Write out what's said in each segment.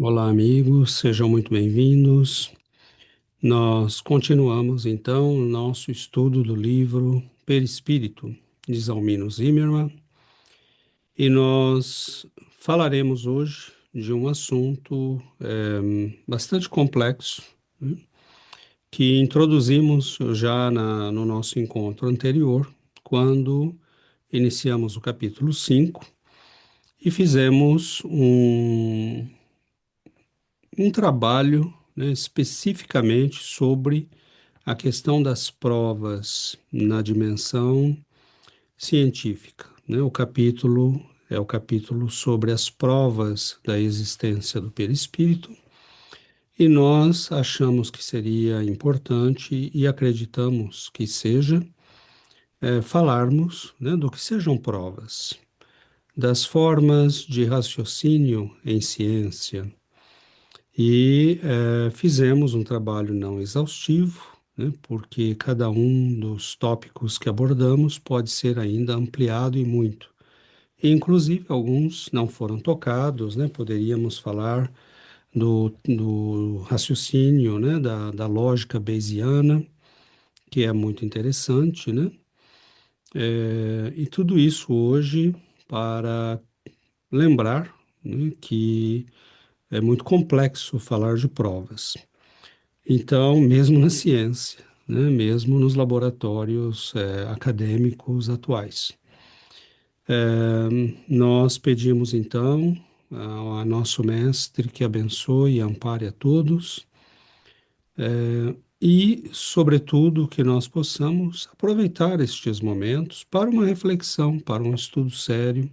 Olá, amigos, sejam muito bem-vindos. Nós continuamos então o nosso estudo do livro Perispírito, de Zalmino Zimmermann, e nós falaremos hoje de um assunto bastante complexo, né, que introduzimos já no nosso encontro anterior, quando iniciamos o capítulo 5 e fizemos um trabalho, né, especificamente sobre a questão das provas na dimensão científica, né? O capítulo é o capítulo sobre as provas da existência do perispírito, e nós achamos que seria importante e acreditamos que seja falarmos, né, do que sejam provas, das formas de raciocínio em ciência. E fizemos um trabalho não exaustivo, né, porque cada um dos tópicos que abordamos pode ser ainda ampliado e muito. E, inclusive, alguns não foram tocados, né, poderíamos falar do raciocínio, né, da lógica bayesiana, que é muito interessante, né, e tudo isso hoje para lembrar, né, que é muito complexo falar de provas. Então, mesmo na ciência, né, mesmo nos laboratórios acadêmicos atuais. Nós pedimos então a nosso mestre que abençoe e ampare a todos e, sobretudo, que nós possamos aproveitar estes momentos para uma reflexão, para um estudo sério.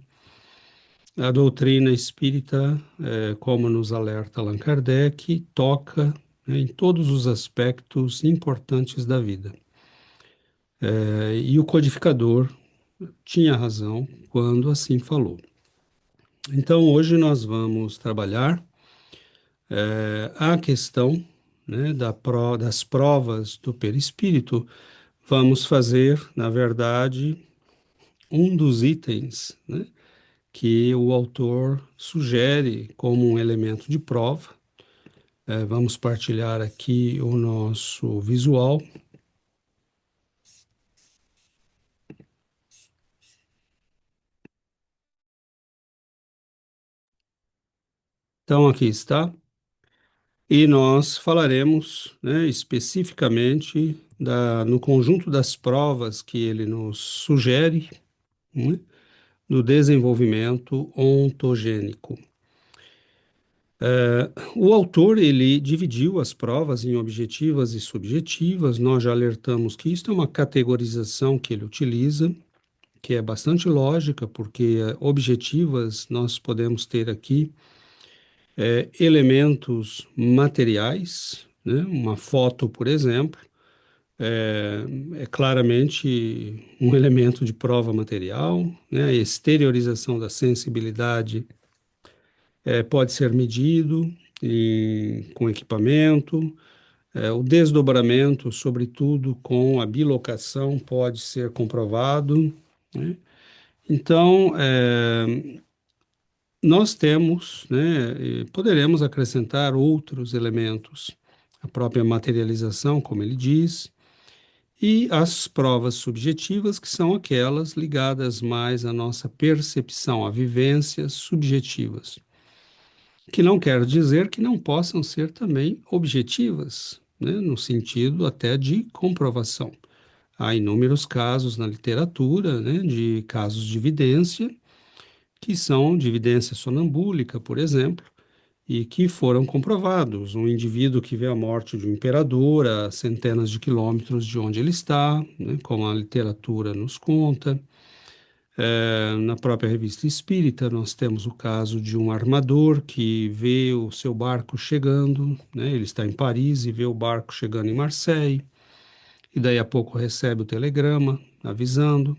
A doutrina espírita, como nos alerta Allan Kardec, toca, né, em todos os aspectos importantes da vida. E o codificador tinha razão quando assim falou. Então, hoje nós vamos trabalhar a questão, né, das provas do perispírito. Vamos fazer, na verdade, um dos itens, né, que o autor sugere como um elemento de prova. Vamos partilhar aqui o nosso visual. Então, aqui está. E nós falaremos, né, especificamente no conjunto das provas que ele nos sugere, né, do desenvolvimento ontogênico. O autor, ele dividiu as provas em objetivas e subjetivas. Nós já alertamos que isso é uma categorização que ele utiliza, que é bastante lógica, porque objetivas nós podemos ter aqui elementos materiais, né? Uma foto, por exemplo, é, é claramente um elemento de prova material, né? A exteriorização da sensibilidade pode ser medido com equipamento, o desdobramento, sobretudo com a bilocação, pode ser comprovado, né? Então, nós temos, né, poderemos acrescentar outros elementos, a própria materialização, como ele diz, e as provas subjetivas, que são aquelas ligadas mais à nossa percepção, a vivências subjetivas, que não quer dizer que não possam ser também objetivas, né, no sentido até de comprovação. Há inúmeros casos na literatura, né, de casos de evidência, que são de evidência sonambúlica, por exemplo, e que foram comprovados. Um indivíduo que vê a morte de um imperador a centenas de quilômetros de onde ele está, né, como a literatura nos conta. Na própria Revista Espírita, nós temos o caso de um armador que vê o seu barco chegando, né, ele está em Paris e vê o barco chegando em Marseille, e daí a pouco recebe o telegrama avisando.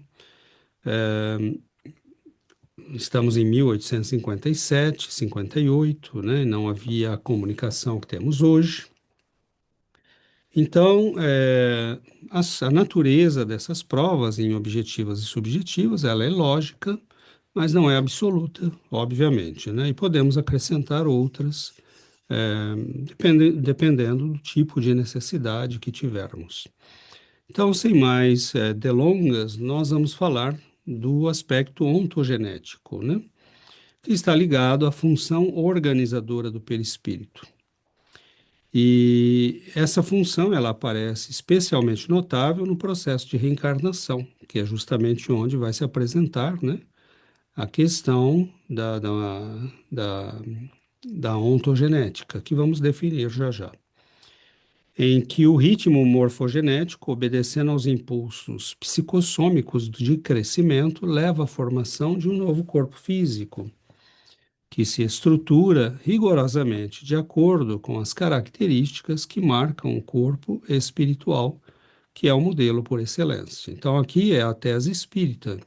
Estamos em 1857, 58, né? Não havia a comunicação que temos hoje. Então, a natureza dessas provas em objetivas e subjetivas, ela é lógica, mas não é absoluta, obviamente, né? E podemos acrescentar outras, dependendo do tipo de necessidade que tivermos. Então, sem mais delongas, nós vamos falar do aspecto ontogenético, né? Que está ligado à função organizadora do perispírito. E essa função ela aparece especialmente notável no processo de reencarnação, que é justamente onde vai se apresentar, né, a questão da, da ontogenética, que vamos definir já já, em que o ritmo morfogenético, obedecendo aos impulsos psicossômicos de crescimento, leva à formação de um novo corpo físico, que se estrutura rigorosamente de acordo com as características que marcam o corpo espiritual, que é o modelo por excelência. Então, aqui é a tese espírita.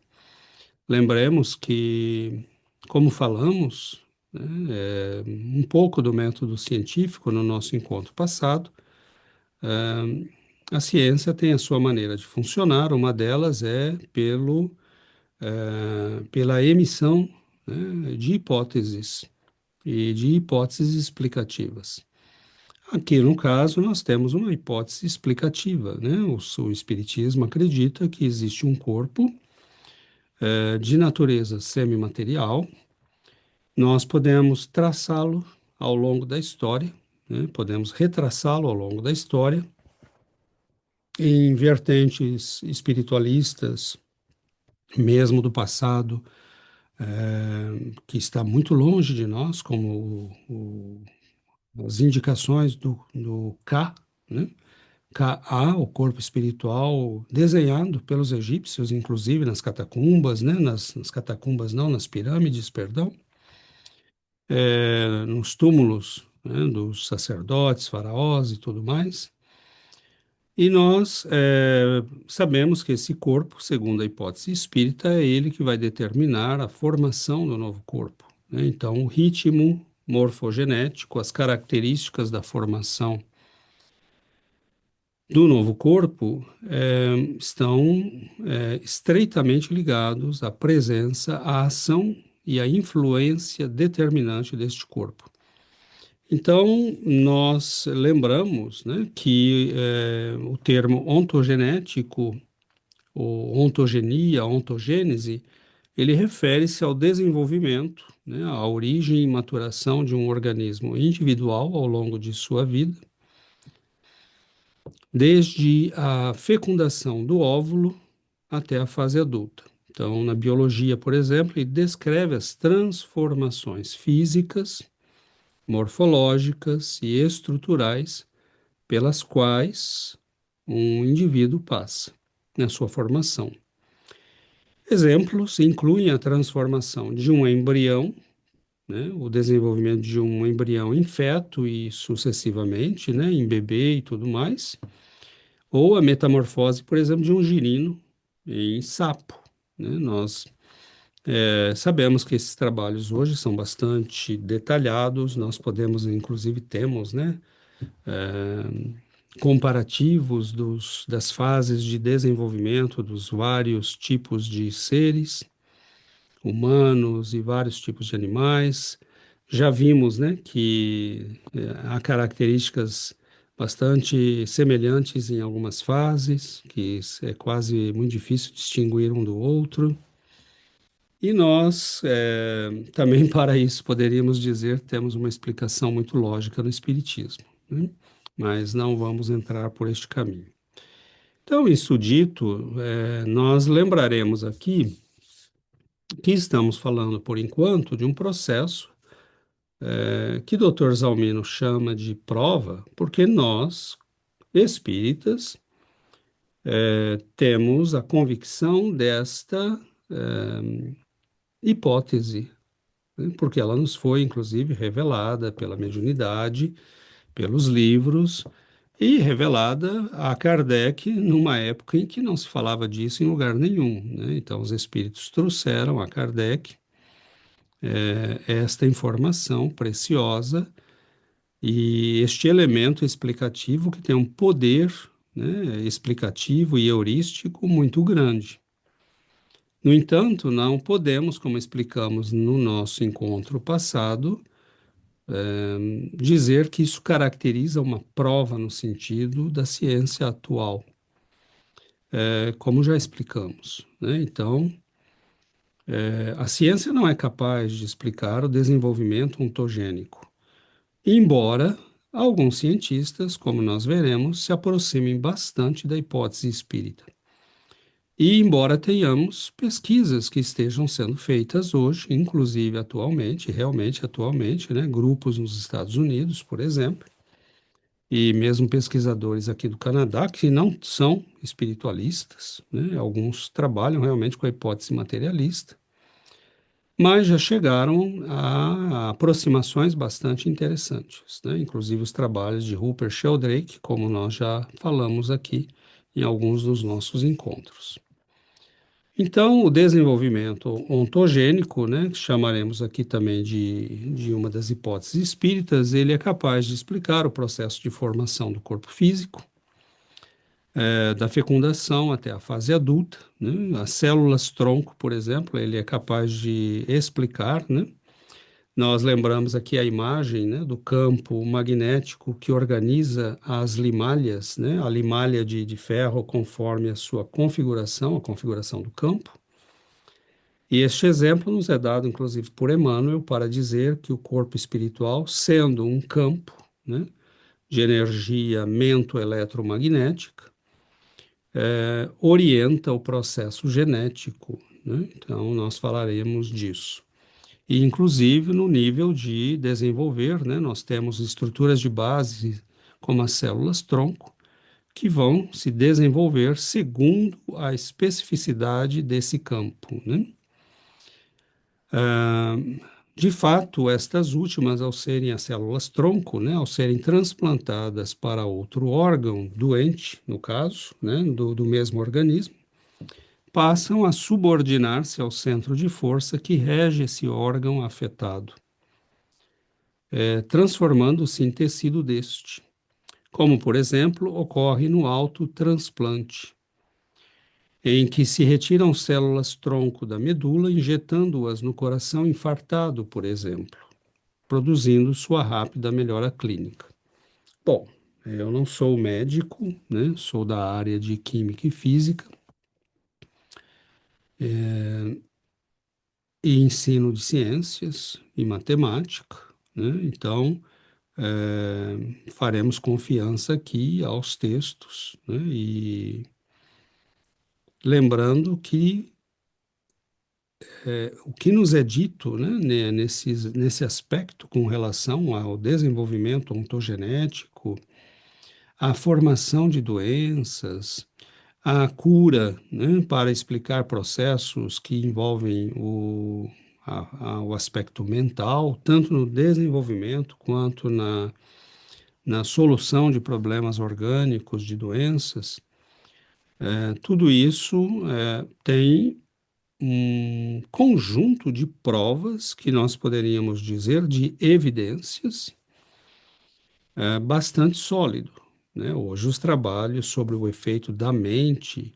Lembremos que, como falamos, né, um pouco do método científico no nosso encontro passado, a ciência tem a sua maneira de funcionar, uma delas é pela emissão, né, de hipóteses e de hipóteses explicativas. Aqui, no caso, nós temos uma hipótese explicativa, né? O Espiritismo acredita que existe um corpo de natureza semimaterial. Nós podemos traçá-lo ao longo da história, né? Podemos retraçá-lo ao longo da história em vertentes espiritualistas, mesmo do passado, que está muito longe de nós, como as indicações do Ka, né? Ka, o corpo espiritual desenhado pelos egípcios, inclusive nas catacumbas, né? Nas catacumbas não, nas pirâmides, perdão, nos túmulos, né, dos sacerdotes, faraós e tudo mais. E nós sabemos que esse corpo, segundo a hipótese espírita, é ele que vai determinar a formação do novo corpo, né? Então, o ritmo morfogenético, as características da formação do novo corpo estão estreitamente ligados à presença, à ação e à influência determinante deste corpo. Então, nós lembramos, né, que o termo ontogenético, ou ontogenia, ontogênese, ele refere-se ao desenvolvimento, né, à origem e maturação de um organismo individual ao longo de sua vida, desde a fecundação do óvulo até a fase adulta. Então, na biologia, por exemplo, ele descreve as transformações físicas, morfológicas e estruturais pelas quais um indivíduo passa na sua formação. Exemplos incluem a transformação de um embrião, né, o desenvolvimento de um embrião em feto e sucessivamente, né, em bebê e tudo mais, ou a metamorfose, por exemplo, de um girino em sapo, né? Nós sabemos que esses trabalhos hoje são bastante detalhados, nós podemos, inclusive, temos, né, comparativos das fases de desenvolvimento dos vários tipos de seres humanos e vários tipos de animais. Já vimos, né, que há características bastante semelhantes em algumas fases, que é quase muito difícil distinguir um do outro. E nós, também para isso, poderíamos dizer, temos uma explicação muito lógica no Espiritismo, né? Mas não vamos entrar por este caminho. Então, isso dito, nós lembraremos aqui que estamos falando, por enquanto, de um processo que Dr. Zalmino chama de prova, porque nós, espíritas, temos a convicção desta hipótese, né? Porque ela nos foi, inclusive, revelada pela mediunidade, pelos livros, e revelada a Kardec numa época em que não se falava disso em lugar nenhum, né? Então, os espíritos trouxeram a Kardec esta informação preciosa e este elemento explicativo que tem um poder, né, explicativo e heurístico muito grande. No entanto, não podemos, como explicamos no nosso encontro passado, dizer que isso caracteriza uma prova no sentido da ciência atual, como já explicamos, né? Então, a ciência não é capaz de explicar o desenvolvimento ontogênico, embora alguns cientistas, como nós veremos, se aproximem bastante da hipótese espírita. E embora tenhamos pesquisas que estejam sendo feitas hoje, inclusive atualmente, realmente atualmente, né, grupos nos Estados Unidos, por exemplo, e mesmo pesquisadores aqui do Canadá, que não são espiritualistas, né, alguns trabalham realmente com a hipótese materialista, mas já chegaram a aproximações bastante interessantes, né, inclusive os trabalhos de Rupert Sheldrake, como nós já falamos aqui em alguns dos nossos encontros. Então, o desenvolvimento ontogênico, né, que chamaremos aqui também de uma das hipóteses espíritas, ele é capaz de explicar o processo de formação do corpo físico, da fecundação até a fase adulta, né? As células-tronco, por exemplo, ele é capaz de explicar, né? Nós lembramos aqui a imagem, né, do campo magnético que organiza as limalhas, né, a limalha de ferro conforme a sua configuração, a configuração do campo. E este exemplo nos é dado, inclusive, por Emmanuel para dizer que o corpo espiritual, sendo um campo, né, de energia mento-eletromagnética, orienta o processo genético, né? Então, nós falaremos disso. E, inclusive, no nível de desenvolver, né, nós temos estruturas de base, como as células-tronco, que vão se desenvolver segundo a especificidade desse campo, né? Ah, de fato, estas últimas, ao serem as células-tronco, né, ao serem transplantadas para outro órgão doente, no caso, né, do mesmo organismo, passam a subordinar-se ao centro de força que rege esse órgão afetado, transformando-se em tecido deste, como, por exemplo, ocorre no autotransplante, em que se retiram células-tronco da medula, injetando-as no coração infartado, por exemplo, produzindo sua rápida melhora clínica. Bom, eu não sou médico, né? Sou da área de química e física e ensino de ciências e matemática, né? Então, faremos confiança aqui aos textos, né? E lembrando que o que nos é dito, né, nesse aspecto com relação ao desenvolvimento ontogenético, à formação de doenças, à cura, né, para explicar processos que envolvem o aspecto mental, tanto no desenvolvimento quanto na solução de problemas orgânicos, de doenças, tudo isso tem um conjunto de provas que nós poderíamos dizer de evidências bastante sólido, né? Hoje os trabalhos sobre o efeito da mente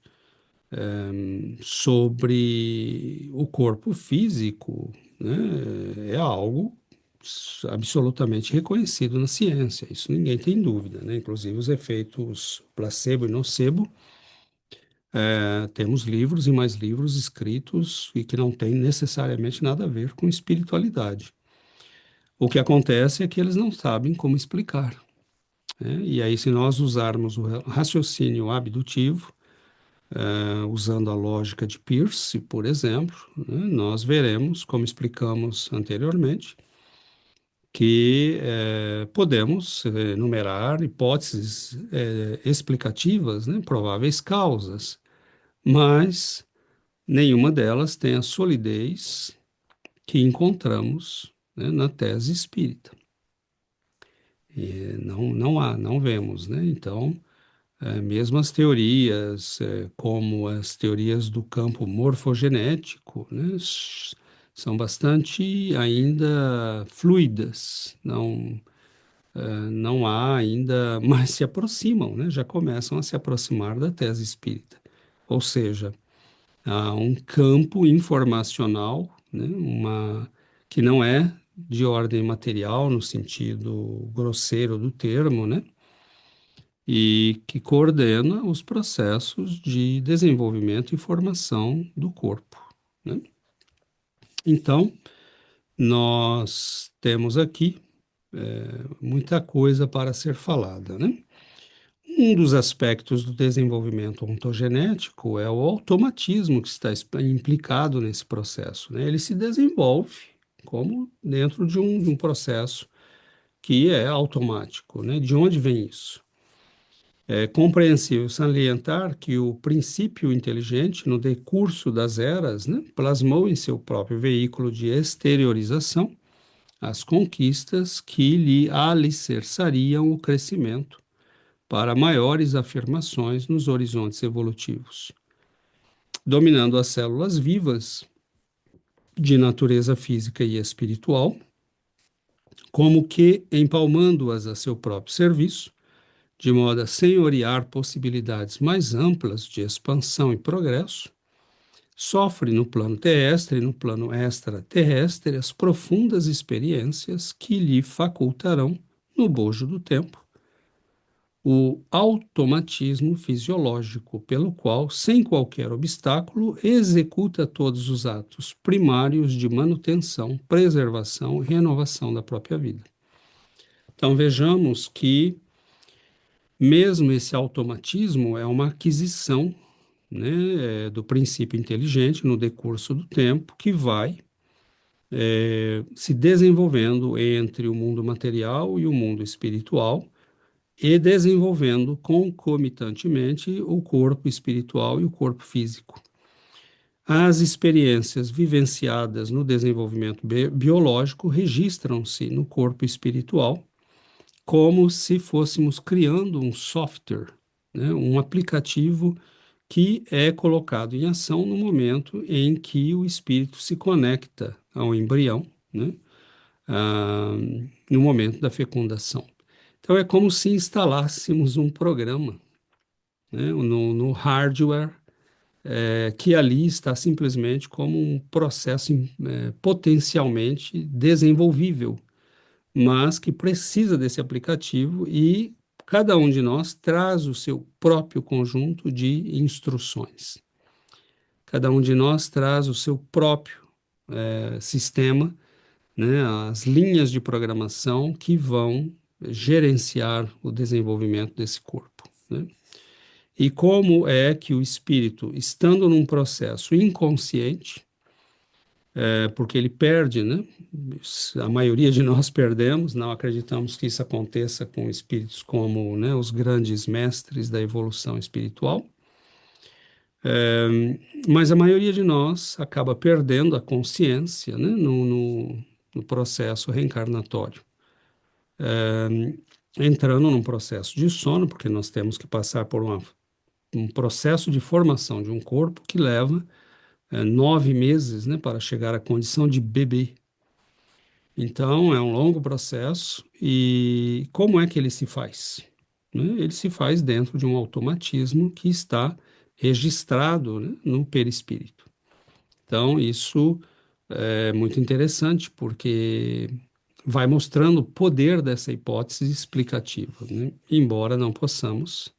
sobre o corpo físico, né, é algo absolutamente reconhecido na ciência, isso ninguém tem dúvida, né? Inclusive os efeitos placebo e nocebo, temos livros e mais livros escritos e que não têm necessariamente nada a ver com espiritualidade. O que acontece é que eles não sabem como explicar, né? E aí, se nós usarmos o raciocínio abdutivo, usando a lógica de Peirce, por exemplo, né, nós veremos, como explicamos anteriormente, que podemos enumerar hipóteses explicativas, né, prováveis causas, mas nenhuma delas tem a solidez que encontramos, né, na tese espírita. E não vemos, né? Então, mesmo as teorias, como as teorias do campo morfogenético, né, são bastante ainda fluidas, não há ainda, mas se aproximam, né, já começam a se aproximar da tese espírita. Ou seja, há um campo informacional, né, que não é de ordem material, no sentido grosseiro do termo, né? E que coordena os processos de desenvolvimento e formação do corpo, né? Então, nós temos aqui muita coisa para ser falada, né? Um dos aspectos do desenvolvimento ontogenético é o automatismo que está implicado nesse processo, né? Ele se desenvolve como dentro de um processo que é automático, né? De onde vem isso? É compreensível salientar que o princípio inteligente, no decurso das eras, né, plasmou em seu próprio veículo de exteriorização as conquistas que lhe alicerçariam o crescimento para maiores afirmações nos horizontes evolutivos, dominando as células vivas de natureza física e espiritual, como que empalmando-as a seu próprio serviço, de modo a senhorear possibilidades mais amplas de expansão e progresso, sofre no plano terrestre e no plano extraterrestre as profundas experiências que lhe facultarão, no bojo do tempo, o automatismo fisiológico, pelo qual, sem qualquer obstáculo, executa todos os atos primários de manutenção, preservação e renovação da própria vida. Então vejamos que mesmo esse automatismo é uma aquisição, né, do princípio inteligente no decurso do tempo que vai se desenvolvendo entre o mundo material e o mundo espiritual e desenvolvendo concomitantemente o corpo espiritual e o corpo físico. As experiências vivenciadas no desenvolvimento biológico registram-se no corpo espiritual como se fôssemos criando um software, né, um aplicativo que é colocado em ação no momento em que o espírito se conecta ao embrião, né, ah, no momento da fecundação. Então, é como se instalássemos um programa, né, no hardware, que ali está simplesmente como um processo potencialmente desenvolvível, mas que precisa desse aplicativo e cada um de nós traz o seu próprio conjunto de instruções. Cada um de nós traz o seu próprio sistema, né, as linhas de programação que vão gerenciar o desenvolvimento desse corpo, né? E como é que o espírito, estando num processo inconsciente, porque ele perde, né? A maioria de nós perdemos, não acreditamos que isso aconteça com espíritos como, né, os grandes mestres da evolução espiritual, mas a maioria de nós acaba perdendo a consciência, né, no processo reencarnatório, entrando num processo de sono, porque nós temos que passar por um processo de formação de um corpo que leva 9 meses, né, para chegar à condição de bebê. Então, é um longo processo. E como é que ele se faz? Né? Ele se faz dentro de um automatismo que está registrado, né, no perispírito. Então, isso é muito interessante, porque vai mostrando o poder dessa hipótese explicativa, né? Embora não possamos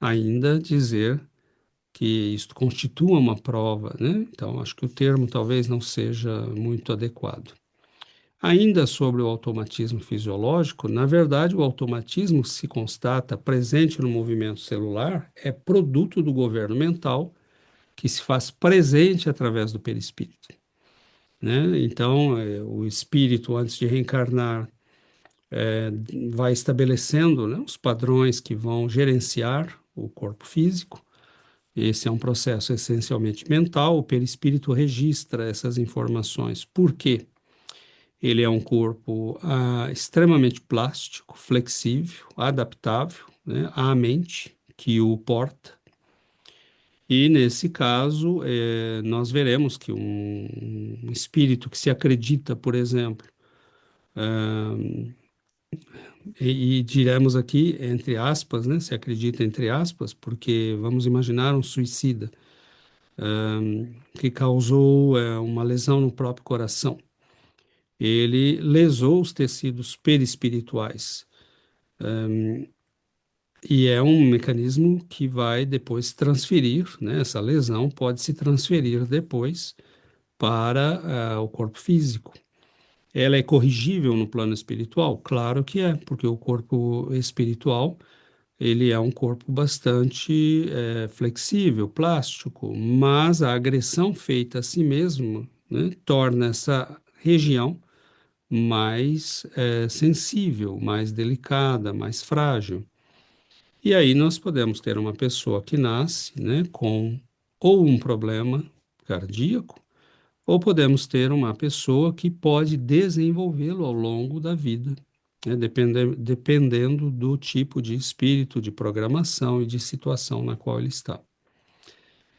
ainda dizer que isto constitua uma prova, né? Então, acho que o termo talvez não seja muito adequado. Ainda sobre o automatismo fisiológico, na verdade, o automatismo se constata presente no movimento celular é produto do governo mental que se faz presente através do perispírito, né? Então, o espírito, antes de reencarnar, vai estabelecendo, né, os padrões que vão gerenciar o corpo físico. Esse é um processo essencialmente mental. O perispírito registra essas informações. Por quê? Ele é um corpo extremamente plástico, flexível, adaptável, né, à mente que o porta. E, nesse caso, nós veremos que um espírito que se acredita, por exemplo, e diremos aqui, entre aspas, né, se acredita entre aspas, porque vamos imaginar um suicida que causou uma lesão no próprio coração. ele lesou os tecidos perispirituais. E é um mecanismo que vai depois transferir, né? Essa lesão pode se transferir depois para o corpo físico. Ela é corrigível no plano espiritual? Claro que é, porque o corpo espiritual ele é um corpo bastante flexível, plástico, mas a agressão feita a si mesmo, né, torna essa região mais sensível, mais delicada, mais frágil. E aí nós podemos ter uma pessoa que nasce, né, com ou um problema cardíaco, ou podemos ter uma pessoa que pode desenvolvê-lo ao longo da vida, né, dependendo do tipo de espírito, de programação e de situação na qual ele está.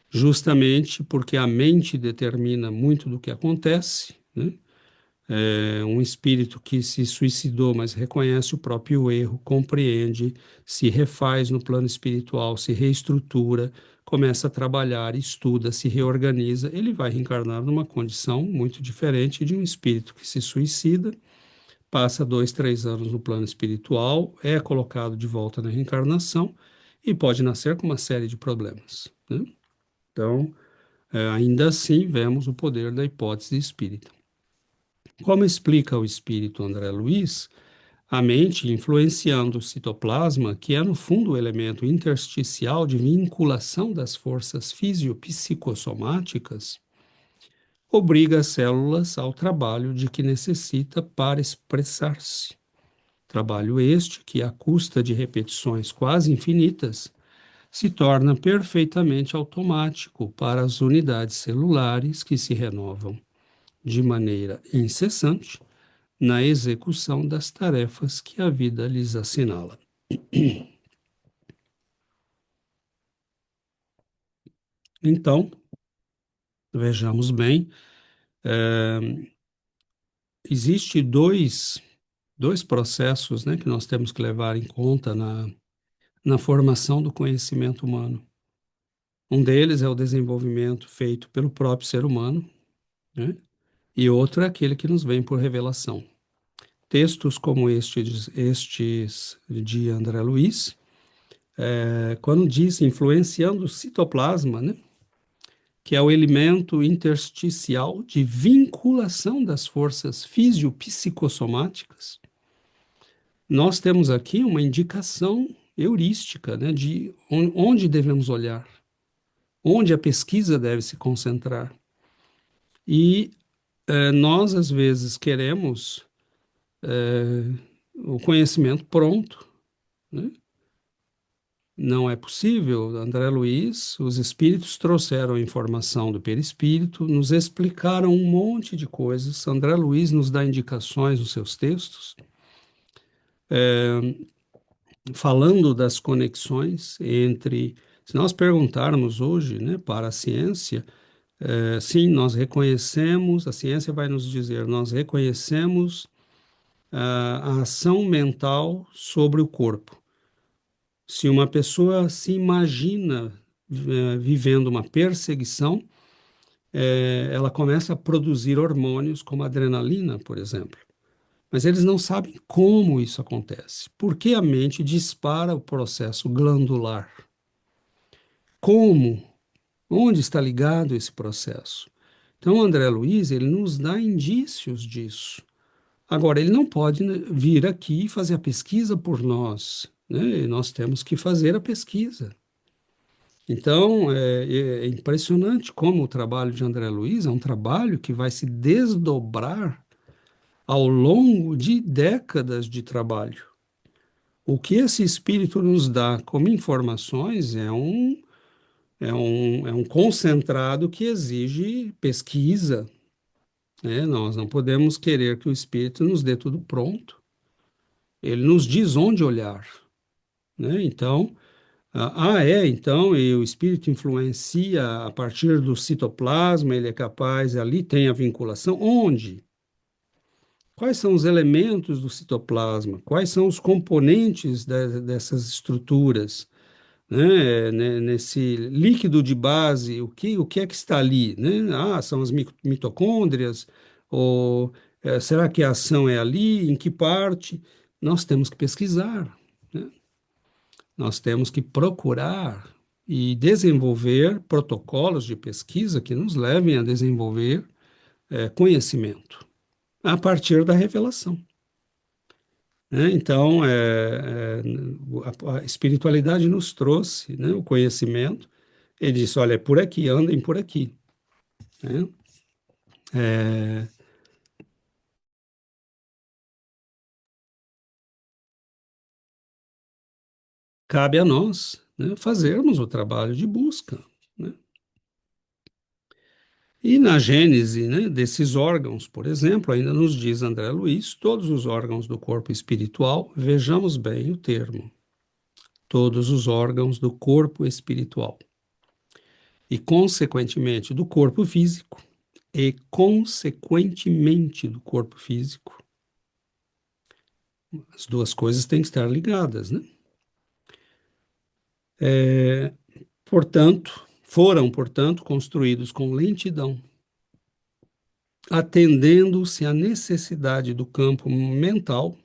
Justamente porque a mente determina muito do que acontece, né? Um espírito que se suicidou, mas reconhece o próprio erro, compreende, se refaz no plano espiritual, se reestrutura, começa a trabalhar, estuda, se reorganiza, ele vai reencarnar numa condição muito diferente de um espírito que se suicida, passa 2, 3 anos no plano espiritual, é colocado de volta na reencarnação e pode nascer com uma série de problemas, né? Então, ainda assim, vemos o poder da hipótese espírita. Como explica o espírito André Luiz, a mente influenciando o citoplasma, que é no fundo o elemento intersticial de vinculação das forças fisiopsicossomáticas, obriga as células ao trabalho de que necessita para expressar-se. Trabalho este que, à custa de repetições quase infinitas, se torna perfeitamente automático para as unidades celulares que se renovam de maneira incessante na execução das tarefas que a vida lhes assinala. Então, vejamos bem, existe dois processos, né, que nós temos que levar em conta na formação do conhecimento humano. Um deles é o desenvolvimento feito pelo próprio ser humano, né, e outro é aquele que nos vem por revelação. Textos como estes de André Luiz, quando diz influenciando o citoplasma, né, que é o elemento intersticial de vinculação das forças fisiopsicossomáticas, nós temos aqui uma indicação heurística, né, de onde devemos olhar, onde a pesquisa deve se concentrar. E nós, às vezes, queremos o conhecimento pronto, né? Não é possível. André Luiz, os espíritos trouxeram a informação do perispírito, nos explicaram um monte de coisas. André Luiz nos dá indicações nos seus textos, falando das conexões entre. Se nós perguntarmos hoje, né, para a ciência, sim, nós reconhecemos, a ciência vai nos dizer, nós reconhecemos a ação mental sobre o corpo. Se uma pessoa se imagina vivendo uma perseguição, ela começa a produzir hormônios como adrenalina, por exemplo. Mas eles não sabem como isso acontece. Por que a mente dispara o processo glandular? Como? Onde está ligado esse processo? Então, André Luiz, ele nos dá indícios disso. Agora, ele não pode, né, vir aqui e fazer a pesquisa por nós, né? E nós temos que fazer a pesquisa. Então, é impressionante como o trabalho de André Luiz é um trabalho que vai se desdobrar ao longo de décadas de trabalho. O que esse espírito nos dá como informações é um concentrado que exige pesquisa, né? Nós não podemos querer que o espírito nos dê tudo pronto. Ele nos diz onde olhar, né? Então, então, e o espírito influencia a partir do citoplasma, ele é capaz, ali tem a vinculação. Onde? Quais são os elementos do citoplasma? Quais são os componentes dessas estruturas? Né? Nesse líquido de base, o que é que está ali? Né? São as mitocôndrias, ou Será que a ação é ali? Em que parte? Nós temos que pesquisar, né? Nós temos que procurar e desenvolver protocolos de pesquisa que nos levem a desenvolver conhecimento a partir da revelação, né? Então, a espiritualidade nos trouxe, né, o conhecimento. Ele disse: olha, é por aqui, andem por aqui, né? É, cabe a nós, né, fazermos o trabalho de busca, né? E na gênese, né, desses órgãos, por exemplo, ainda nos diz André Luiz, todos os órgãos do corpo espiritual, vejamos bem o termo, todos os órgãos do corpo espiritual, e consequentemente do corpo físico, e consequentemente do corpo físico. As duas coisas têm que estar ligadas, né? Portanto, construídos com lentidão, atendendo-se à necessidade do campo mental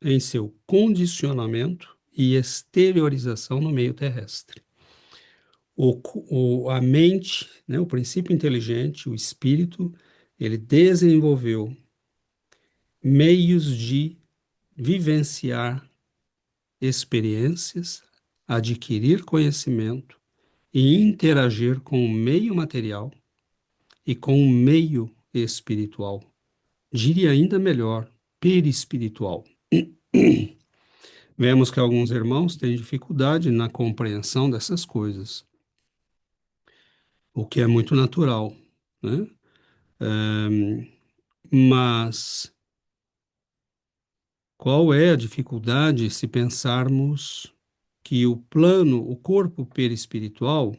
em seu condicionamento e exteriorização no meio terrestre. A mente, né, o princípio inteligente, o espírito, ele desenvolveu meios de vivenciar experiências, adquirir conhecimento e interagir com o meio material e com o meio espiritual. Diria ainda melhor, perispiritual. Vemos que alguns irmãos têm dificuldade na compreensão dessas coisas, o que é muito natural, né? Mas qual é a dificuldade se pensarmos que o corpo perispiritual,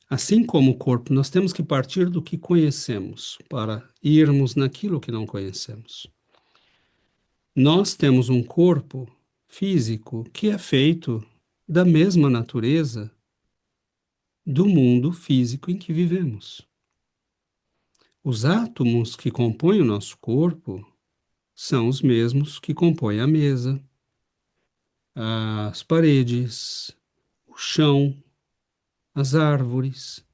assim como o corpo, nós temos que partir do que conhecemos para irmos naquilo que não conhecemos. Nós temos um corpo físico que é feito da mesma natureza do mundo físico em que vivemos. Os átomos que compõem o nosso corpo são os mesmos que compõem a mesa, as paredes, o chão, as árvores.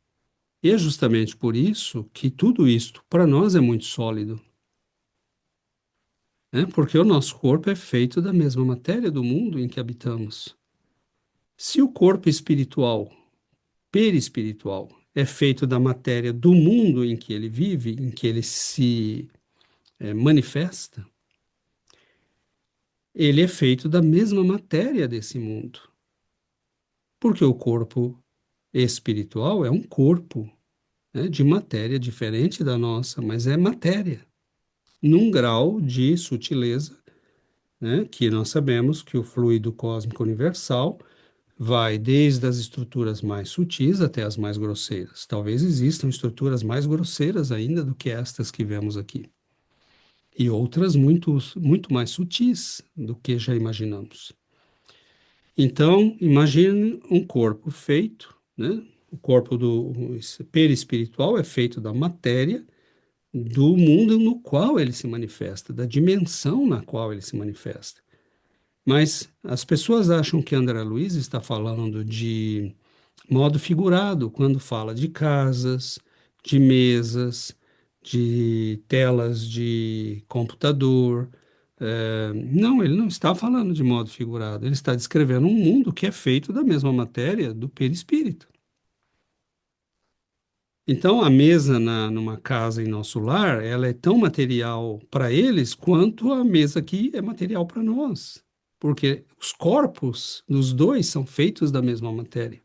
E é justamente por isso que tudo isto para nós é muito sólido, né? Porque o nosso corpo é feito da mesma matéria do mundo em que habitamos. Se o corpo espiritual, perispiritual, é feito da matéria do mundo em que ele vive, em que ele se manifesta, ele é feito da mesma matéria desse mundo. Porque o corpo espiritual é um corpo, né, de matéria diferente da nossa, mas é matéria, num grau de sutileza, né, que nós sabemos que o fluido cósmico universal vai desde as estruturas mais sutis até as mais grosseiras. Talvez existam estruturas mais grosseiras ainda do que estas que vemos aqui. E outras muito mais sutis do que já imaginamos. Então, imagine um corpo feito, né? O corpo do perispiritual é feito da matéria do mundo no qual ele se manifesta, da dimensão na qual ele se manifesta. Mas as pessoas acham que André Luiz está falando de modo figurado quando fala de casas, de mesas, de telas de computador. Não, ele não está falando de modo figurado, ele está descrevendo um mundo que é feito da mesma matéria do perispírito. Então, a mesa numa casa em nosso lar, ela é tão material para eles quanto a mesa aqui é material para nós, porque os corpos dos dois são feitos da mesma matéria,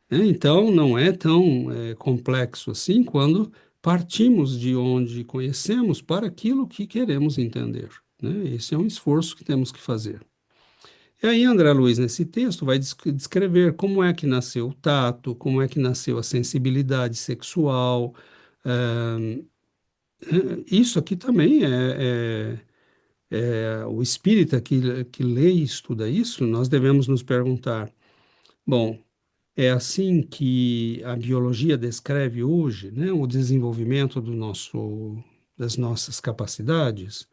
né? Então, não é tão complexo assim quando partimos de onde conhecemos para aquilo que queremos entender, né? Esse é um esforço que temos que fazer. E aí, André Luiz, nesse texto, vai descrever como é que nasceu o tato, como é que nasceu a sensibilidade sexual. eh, Isso aqui também é o espírita que lê e estuda isso, nós devemos nos perguntar: bom, é assim que a biologia descreve hoje, né, o desenvolvimento do nosso das nossas capacidades?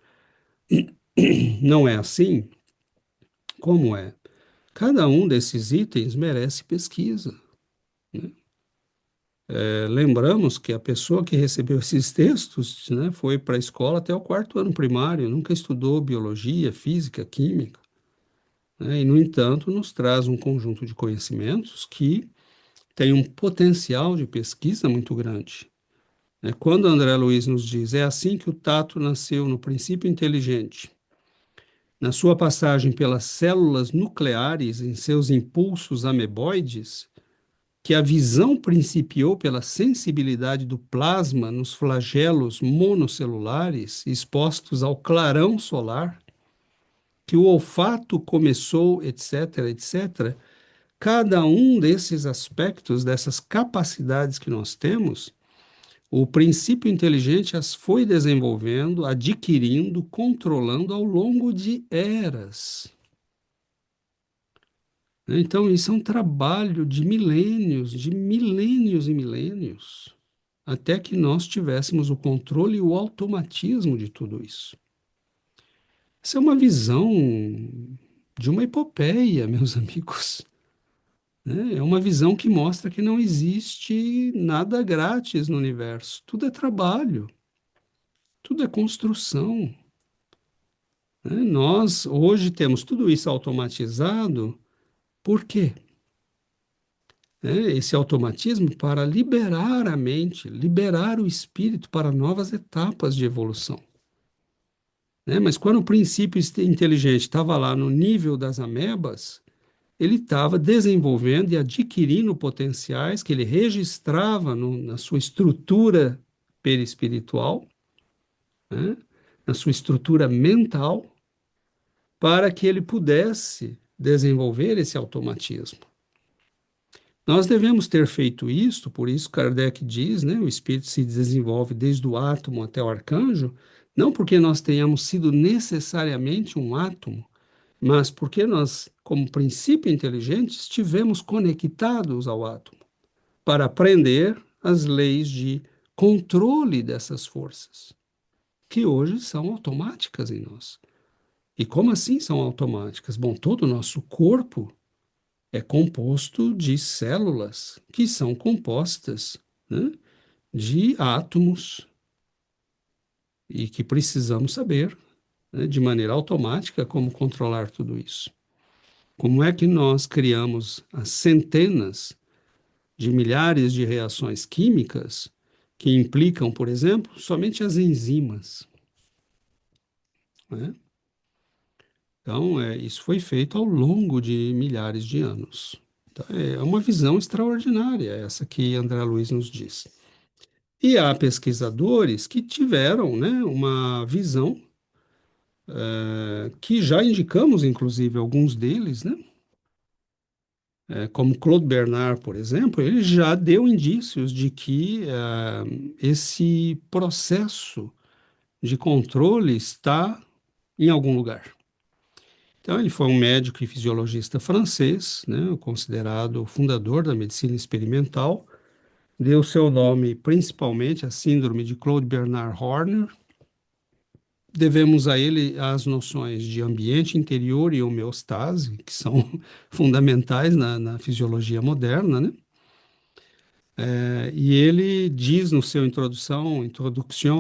Não é assim? Como é? Cada um desses itens merece pesquisa. Lembramos que a pessoa que recebeu esses textos, né, foi para a escola até o quarto ano primário, nunca estudou biologia, física, química, né, e, no entanto, nos traz um conjunto de conhecimentos que tem um potencial de pesquisa muito grande. Né? Quando André Luiz nos diz, é assim que o tato nasceu no princípio inteligente, na sua passagem pelas células nucleares em seus impulsos ameboides, que a visão principiou pela sensibilidade do plasma nos flagelos monocelulares expostos ao clarão solar, que o olfato começou, etc., etc. Cada um desses aspectos, dessas capacidades que nós temos, o princípio inteligente as foi desenvolvendo, adquirindo, controlando ao longo de eras. Então, isso é um trabalho de milênios e milênios, até que nós tivéssemos o controle e o automatismo de tudo isso. Essa é uma visão de uma epopeia, meus amigos. Né? É uma visão que mostra que não existe nada grátis no universo. Tudo é trabalho, tudo é construção. Né? Nós hoje temos tudo isso automatizado, por quê? Né? Esse automatismo para liberar a mente, liberar o espírito para novas etapas de evolução. Né? Mas quando o princípio inteligente estava lá no nível das amebas, ele estava desenvolvendo e adquirindo potenciais que ele registrava na sua estrutura perispiritual, né? Na sua estrutura mental, para que ele pudesse desenvolver esse automatismo. Nós devemos ter feito isto, por isso Kardec diz, né, o espírito se desenvolve desde o átomo até o arcanjo, não porque nós tenhamos sido necessariamente um átomo, mas porque nós, como princípio inteligente, estivemos conectados ao átomo para aprender as leis de controle dessas forças, que hoje são automáticas em nós. E como assim são automáticas? Bom, todo o nosso corpo é composto de células que são compostas, né, de átomos e que precisamos saber, né, de maneira automática como controlar tudo isso. Como é que nós criamos as centenas de milhares de reações químicas que implicam, por exemplo, somente as enzimas, né? Então, isso foi feito ao longo de milhares de anos. Então, é uma visão extraordinária essa que André Luiz nos diz. E há pesquisadores que tiveram, né, uma visão que já indicamos, inclusive, alguns deles, né, como Claude Bernard, por exemplo, ele já deu indícios de que esse processo de controle está em algum lugar. Então, ele foi um médico e fisiologista francês, né, considerado o fundador da medicina experimental, deu seu nome principalmente à síndrome de Claude Bernard Horner. Devemos a ele as noções de ambiente interior e homeostase, que são fundamentais na fisiologia moderna, né? E ele diz no seu Introdução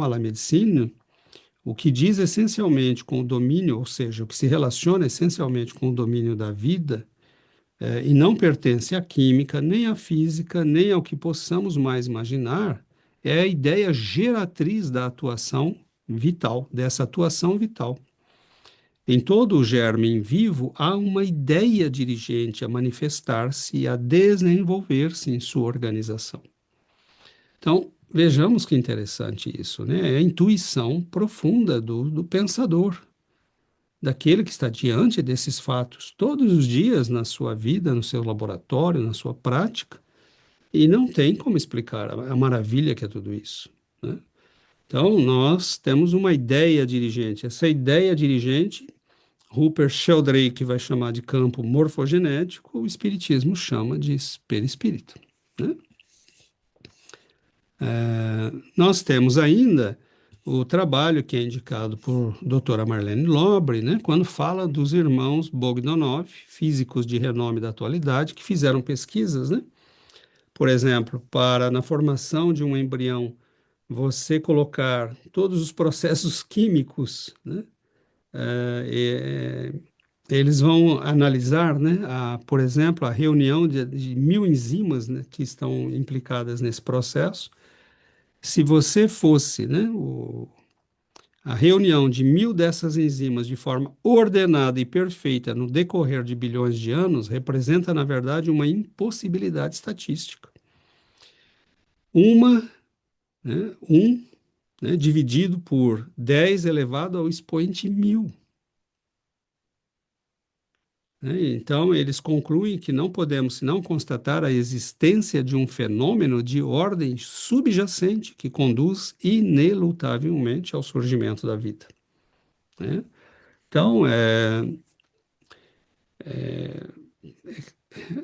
à la Médecine, o que diz essencialmente com o domínio, ou seja, o que se relaciona essencialmente com o domínio da vida, e não pertence à química, nem à física, nem ao que possamos mais imaginar, é a ideia geratriz da atuação vital, dessa atuação vital. Em todo o germe em vivo, há uma ideia dirigente a manifestar-se e a desenvolver-se em sua organização. Então, vejamos que interessante isso, né? É a intuição profunda do pensador, daquele que está diante desses fatos todos os dias na sua vida, no seu laboratório, na sua prática, e não tem como explicar a maravilha que é tudo isso, né? Então, nós temos uma ideia dirigente. Essa ideia dirigente, Rupert Sheldrake vai chamar de campo morfogenético, o Espiritismo chama de perispírito, né? Nós temos ainda o trabalho que é indicado por doutora Marlene Nobre, né, quando fala dos irmãos Bogdanov, físicos de renome da atualidade, que fizeram pesquisas, né, por exemplo, para na formação de um embrião você colocar todos os processos químicos, né, eh, eles vão analisar, né, por exemplo, a reunião de 1.000 enzimas, né, que estão implicadas nesse processo. Se você fosse, né, a reunião de 1.000 dessas enzimas de forma ordenada e perfeita no decorrer de bilhões de anos representa, na verdade, uma impossibilidade estatística. Uma, né, né, dividido por 10 elevado ao expoente 1.000. Né? Então, eles concluem que não podemos senão constatar a existência de um fenômeno de ordem subjacente que conduz inelutavelmente ao surgimento da vida. Né? Então,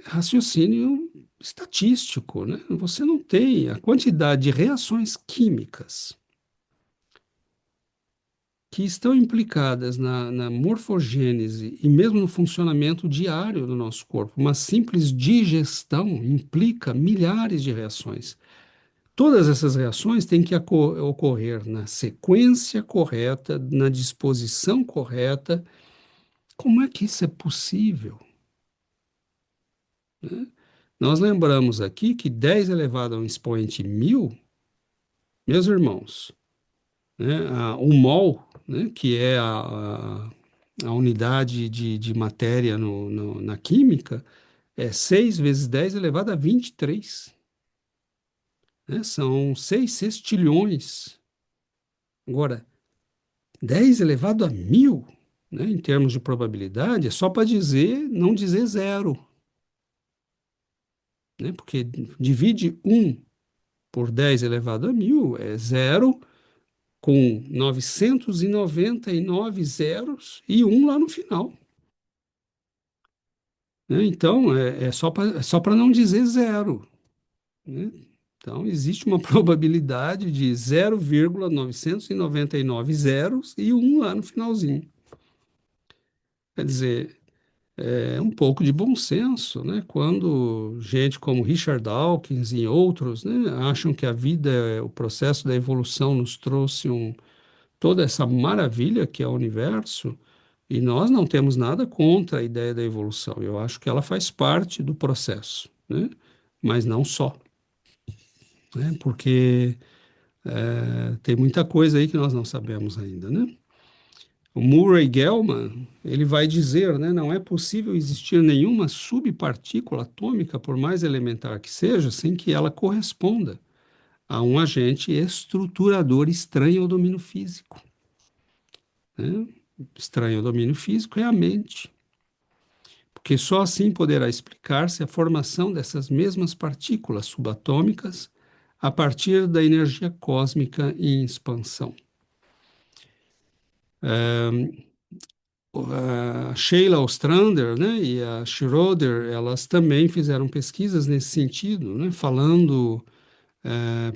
raciocínio estatístico, né? Você não tem a quantidade de reações químicas que estão implicadas na morfogênese e mesmo no funcionamento diário do nosso corpo. Uma simples digestão implica milhares de reações. Todas essas reações têm que ocorrer na sequência correta, na disposição correta. Como é que isso é possível? Né? Nós lembramos aqui que 10 elevado a um expoente 1.000, meus irmãos, né, o mol, né, que é a unidade de matéria na química, é 6 vezes 10 elevado a 23. Né, são 6 sextilhões. Agora, 10 elevado a 1.000, né, em termos de probabilidade, é só para dizer, não dizer zero. Né, porque divide 1 por 10 elevado a 1.000 é zero com 999 zeros e um lá no final. Né? Então, é só para não dizer zero. Né? Então, existe uma probabilidade de 0,999 zeros e um lá no finalzinho. Quer dizer, é um pouco de bom senso, né? Quando gente como Richard Dawkins e outros, né, acham que a vida, o processo da evolução nos trouxe toda essa maravilha que é o universo, e nós não temos nada contra a ideia da evolução. Eu acho que ela faz parte do processo, né? Mas não só, né? Porque tem muita coisa aí que nós não sabemos ainda, né? O Murray Gell-Mann, ele vai dizer, né, não é possível existir nenhuma subpartícula atômica, por mais elementar que seja, sem que ela corresponda a um agente estruturador estranho ao domínio físico. Né? Estranho ao domínio físico é a mente, porque só assim poderá explicar-se a formação dessas mesmas partículas subatômicas a partir da energia cósmica em expansão. A Sheila Ostrander, né, e a Schroeder, elas também fizeram pesquisas nesse sentido, né, falando,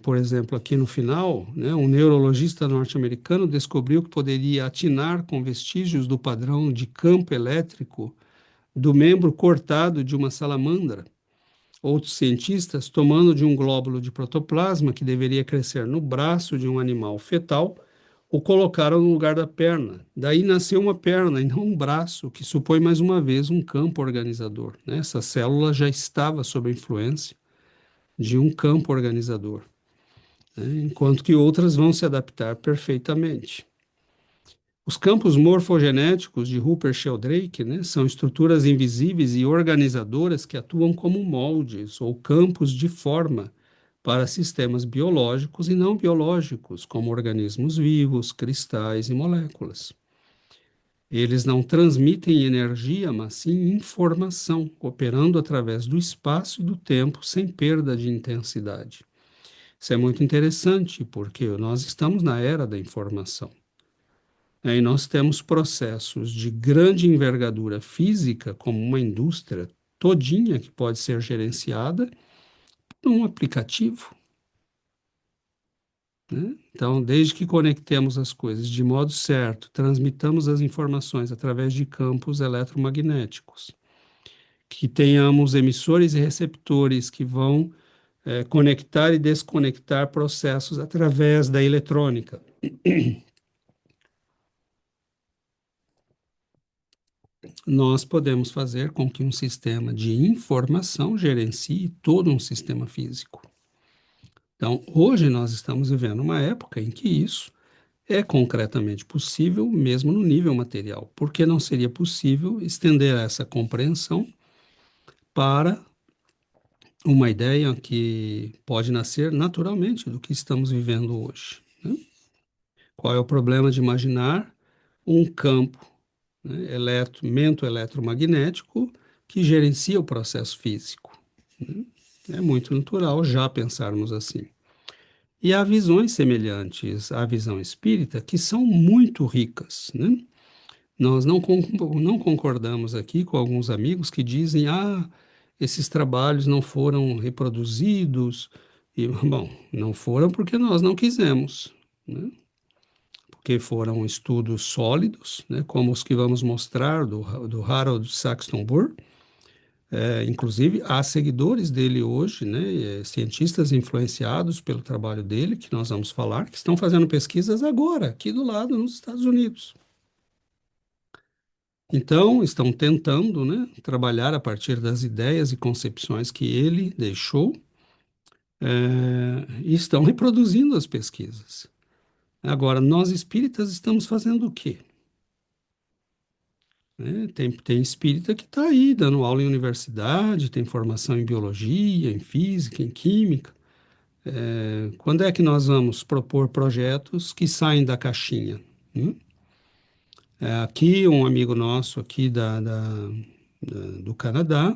por exemplo, aqui no final, né, um neurologista norte-americano descobriu que poderia atinar com vestígios do padrão de campo elétrico do membro cortado de uma salamandra. Outros cientistas, tomando de um glóbulo de protoplasma que deveria crescer no braço de um animal fetal, o colocaram no lugar da perna. Daí nasceu uma perna e não um braço, que supõe mais uma vez um campo organizador. Né? Essa célula já estava sob a influência de um campo organizador, né? Enquanto que outras vão se adaptar perfeitamente. Os campos morfogenéticos de Rupert Sheldrake, né, são estruturas invisíveis e organizadoras que atuam como moldes ou campos de forma para sistemas biológicos e não biológicos, como organismos vivos, cristais e moléculas. Eles não transmitem energia, mas sim informação, operando através do espaço e do tempo sem perda de intensidade. Isso é muito interessante, porque nós estamos na era da informação. E nós temos processos de grande envergadura física, como uma indústria todinha que pode ser gerenciada num aplicativo. né? Então, desde que conectemos as coisas de modo certo, transmitamos as informações através de campos eletromagnéticos, que tenhamos emissores e receptores que vão conectar e desconectar processos através da eletrônica. Nós podemos fazer com que um sistema de informação gerencie todo um sistema físico. Então, hoje nós estamos vivendo uma época em que isso é concretamente possível, mesmo no nível material. Por que não seria possível estender essa compreensão para uma ideia que pode nascer naturalmente do que estamos vivendo hoje, né? Qual é o problema de imaginar um campo, né, mento eletromagnético que gerencia o processo físico? É muito natural já pensarmos assim. E há visões semelhantes à visão espírita que são muito ricas, né? Nós não concordamos aqui com alguns amigos que dizem: esses trabalhos não foram reproduzidos. E, bom, não foram porque nós não quisemos, né? Porque foram estudos sólidos, né? Como os que vamos mostrar do Harold Saxton Burr. Inclusive, há seguidores dele hoje, né? Cientistas influenciados pelo trabalho dele, que nós vamos falar, que estão fazendo pesquisas agora, aqui do lado, nos Estados Unidos. Então, estão tentando, né, trabalhar a partir das ideias e concepções que ele deixou, e estão reproduzindo as pesquisas. Agora, nós espíritas estamos fazendo o quê? Né? Tem espírita que está aí dando aula em universidade, tem formação em biologia, em física, em química. Quando é que nós vamos propor projetos que saem da caixinha? Né? Aqui, um amigo nosso aqui do Canadá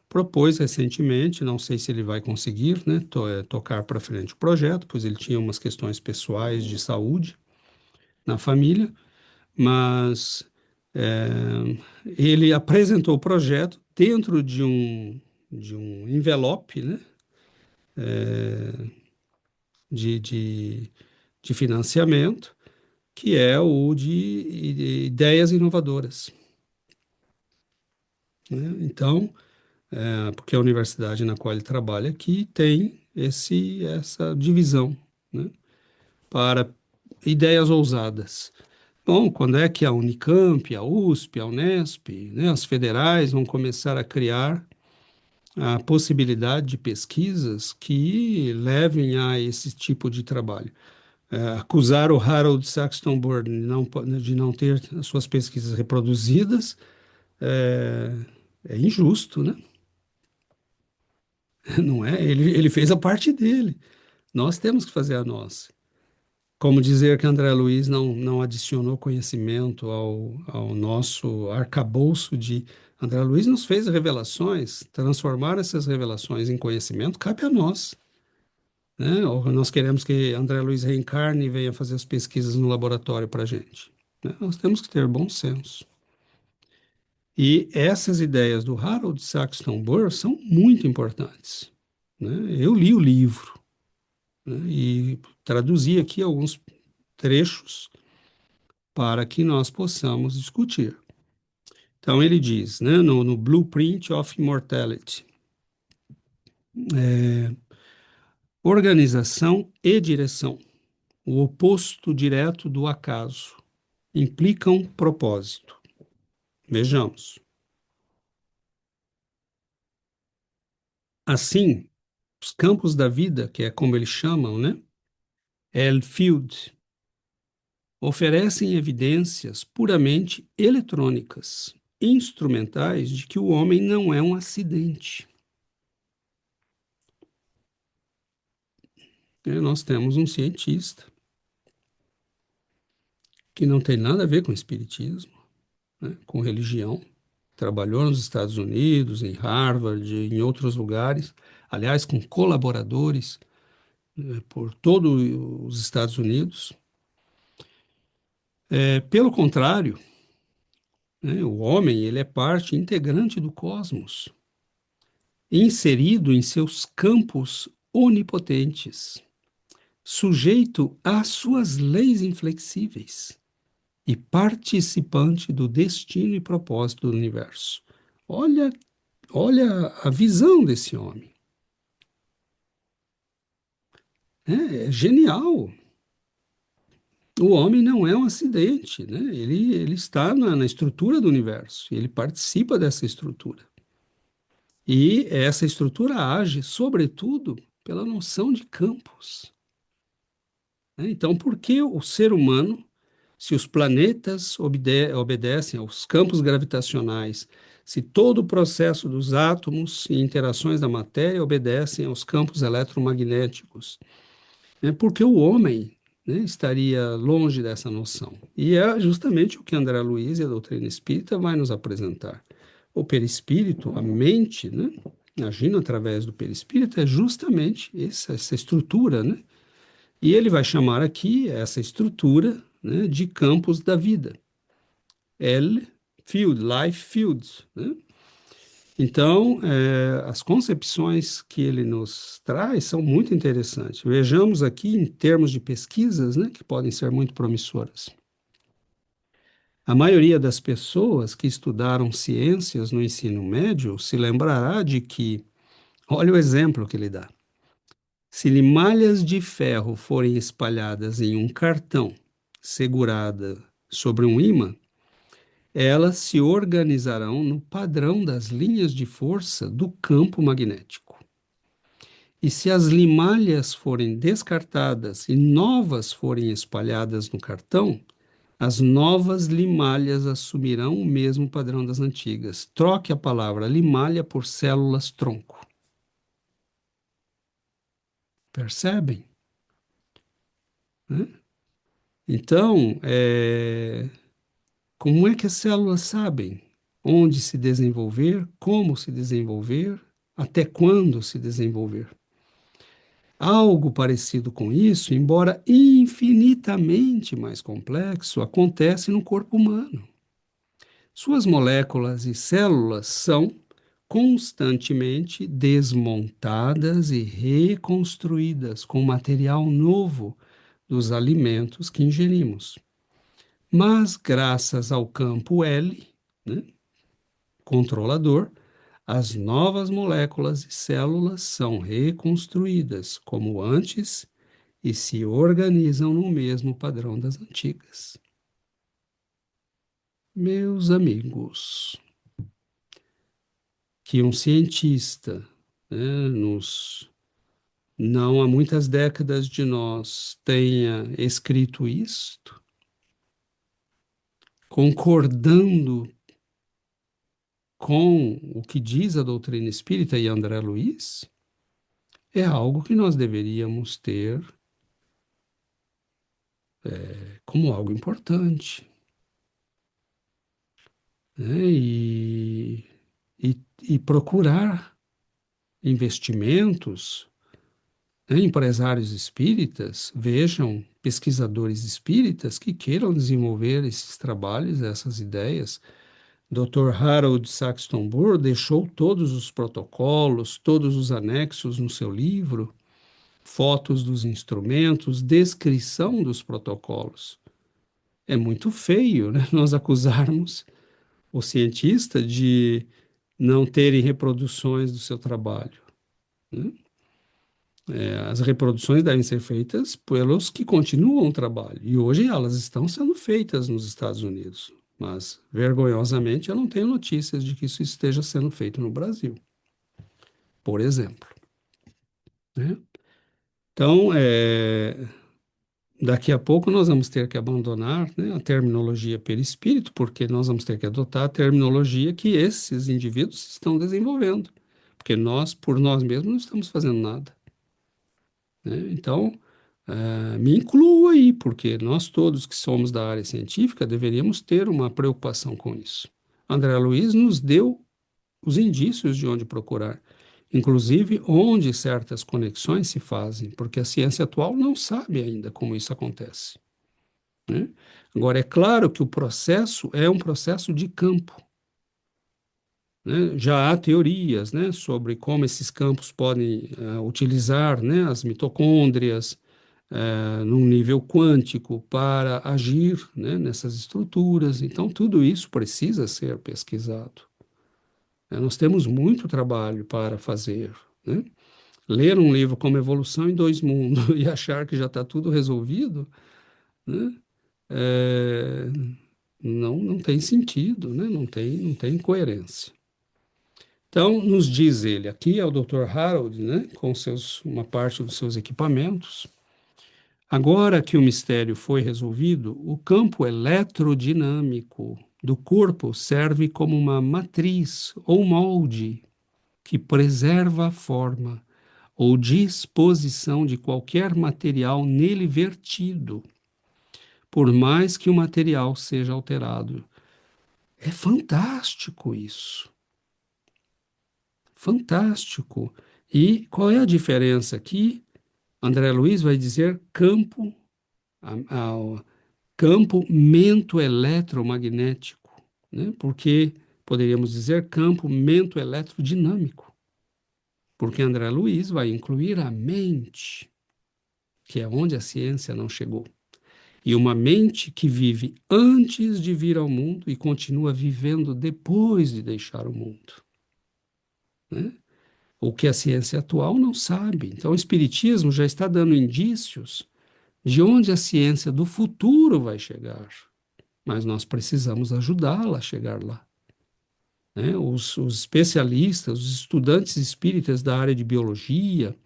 propôs recentemente, não sei se ele vai conseguir, né, tocar para frente o projeto, pois ele tinha umas questões pessoais de saúde na família, mas é, ele apresentou o projeto dentro de um envelope, né, de, de, de financiamento, que é o de ideias inovadoras, né? Então, porque a universidade na qual ele trabalha aqui tem essa divisão, né, para ideias ousadas. Bom, quando é que a Unicamp, a USP, a Unesp, né, as federais vão começar a criar a possibilidade de pesquisas que levem a esse tipo de trabalho? Acusar o Harold Saxton Burr de não ter as suas pesquisas reproduzidas é, é injusto, né? Não é? Ele fez a parte dele. Nós temos que fazer a nossa. Como dizer que André Luiz não adicionou conhecimento ao nosso arcabouço de. André Luiz nos fez revelações, transformar essas revelações em conhecimento cabe a nós, né? Ou nós queremos que André Luiz reencarne e venha fazer as pesquisas no laboratório para a gente, né? Nós temos que ter bom senso. E essas ideias do Harold Saxton Burr são muito importantes, né? Eu li o livro, né, e traduzi aqui alguns trechos para que nós possamos discutir. Então, ele diz, né, no Blueprint of Immortality, organização e direção, o oposto direto do acaso, implicam propósito. Vejamos. Assim, os campos da vida, que é como eles chamam, né, field, oferecem evidências puramente eletrônicas, instrumentais de que o homem não é um acidente. Nós temos um cientista que não tem nada a ver com espiritismo, né, com religião. Trabalhou nos Estados Unidos, em Harvard, em outros lugares, aliás, com colaboradores por todos os Estados Unidos. Pelo contrário, né, o homem ele é parte integrante do cosmos, inserido em seus campos onipotentes. sujeito às suas leis inflexíveis e participante do destino e propósito do universo. Olha, olha a visão desse homem. É genial. O homem não é um acidente, né? Ele está na estrutura do universo, ele participa dessa estrutura. E essa estrutura age, sobretudo, pela noção de campos, né? Então, por que o ser humano, se os planetas obedecem aos campos gravitacionais, se todo o processo dos átomos e interações da matéria obedecem aos campos eletromagnéticos? Porque o homem, né, estaria longe dessa noção. E é justamente o que André Luiz e a doutrina espírita vai nos apresentar. O perispírito, a mente, né, agindo através do perispírito, é justamente essa estrutura, né? E ele vai chamar aqui essa estrutura, né, de campos da vida. L field, life fields, né? Então, as concepções que ele nos traz são muito interessantes. Vejamos aqui em termos de pesquisas, né, que podem ser muito promissoras. A maioria das pessoas que estudaram ciências no ensino médio se lembrará de que, olha o exemplo que ele dá. Se limalhas de ferro forem espalhadas em um cartão, segurada sobre um ímã, elas se organizarão no padrão das linhas de força do campo magnético. E se as limalhas forem descartadas e novas forem espalhadas no cartão, as novas limalhas assumirão o mesmo padrão das antigas. Troque a palavra limalha por células-tronco. Percebem? Né? Então, como é que as células sabem onde se desenvolver, como se desenvolver, até quando se desenvolver? Algo parecido com isso, embora infinitamente mais complexo, acontece no corpo humano. Suas moléculas e células são constantemente desmontadas e reconstruídas com material novo dos alimentos que ingerimos. Mas, graças ao campo L, né, controlador, as novas moléculas e células são reconstruídas como antes e se organizam no mesmo padrão das antigas. Meus amigos, que um cientista, né, não há muitas décadas de nós tenha escrito isto, concordando com o que diz a doutrina espírita e André Luiz, é algo que nós deveríamos ter como algo importante, né? E procurar investimentos, né? Empresários espíritas, vejam pesquisadores espíritas que queiram desenvolver esses trabalhos, essas ideias. Dr. Harold Saxton Burr deixou todos os protocolos, todos os anexos no seu livro, fotos dos instrumentos, descrição dos protocolos. É muito feio, né, nós acusarmos o cientista de não terem reproduções do seu trabalho, né? As reproduções devem ser feitas pelos que continuam o trabalho, e hoje elas estão sendo feitas nos Estados Unidos, mas, vergonhosamente, eu não tenho notícias de que isso esteja sendo feito no Brasil, por exemplo, né? Então, daqui a pouco nós vamos ter que abandonar, né, a terminologia perispírito, porque nós vamos ter que adotar a terminologia que esses indivíduos estão desenvolvendo, porque nós, por nós mesmos, não estamos fazendo nada, né? Então, me incluo aí, porque nós todos que somos da área científica deveríamos ter uma preocupação com isso. André Luiz nos deu os indícios de onde procurar, inclusive onde certas conexões se fazem, porque a ciência atual não sabe ainda como isso acontece, né? Agora, é claro que o processo é um processo de campo, né? Já há teorias, né, sobre como esses campos podem utilizar, né, as mitocôndrias, num nível quântico para agir, né, nessas estruturas. Então, tudo isso precisa ser pesquisado. Nós temos muito trabalho para fazer, né? Ler um livro como Evolução em Dois Mundos e achar que já está tudo resolvido, né? É, não tem sentido, né? Não tem coerência. Então, nos diz ele, aqui é o Dr. Harold, né, com uma parte dos seus equipamentos. Agora que o mistério foi resolvido, o campo eletrodinâmico do corpo serve como uma matriz ou molde que preserva a forma ou disposição de qualquer material nele vertido, por mais que o material seja alterado. É fantástico isso. Fantástico. E qual é a diferença aqui? André Luiz vai dizer campo mento-eletromagnético, né? Porque poderíamos dizer campo mento-eletrodinâmico, porque André Luiz vai incluir a mente, que é onde a ciência não chegou. E uma mente que vive antes de vir ao mundo e continua vivendo depois de deixar o mundo, né? O que a ciência atual não sabe. Então, o Espiritismo já está dando indícios de onde a ciência do futuro vai chegar, mas nós precisamos ajudá-la a chegar lá, né? Os especialistas, os estudantes espíritas da área de biologia,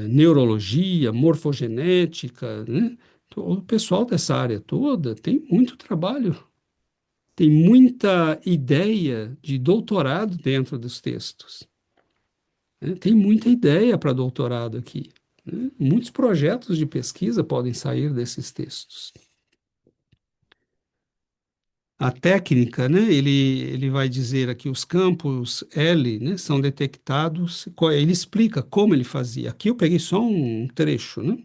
neurologia, morfogenética, né? O pessoal dessa área toda tem muito trabalho, tem muita ideia de doutorado dentro dos textos, né? Tem muita ideia para doutorado aqui, né? Muitos projetos de pesquisa podem sair desses textos. A técnica, né, ele vai dizer aqui os campos L, né, são detectados, ele explica como ele fazia. Aqui eu peguei só um trecho, né?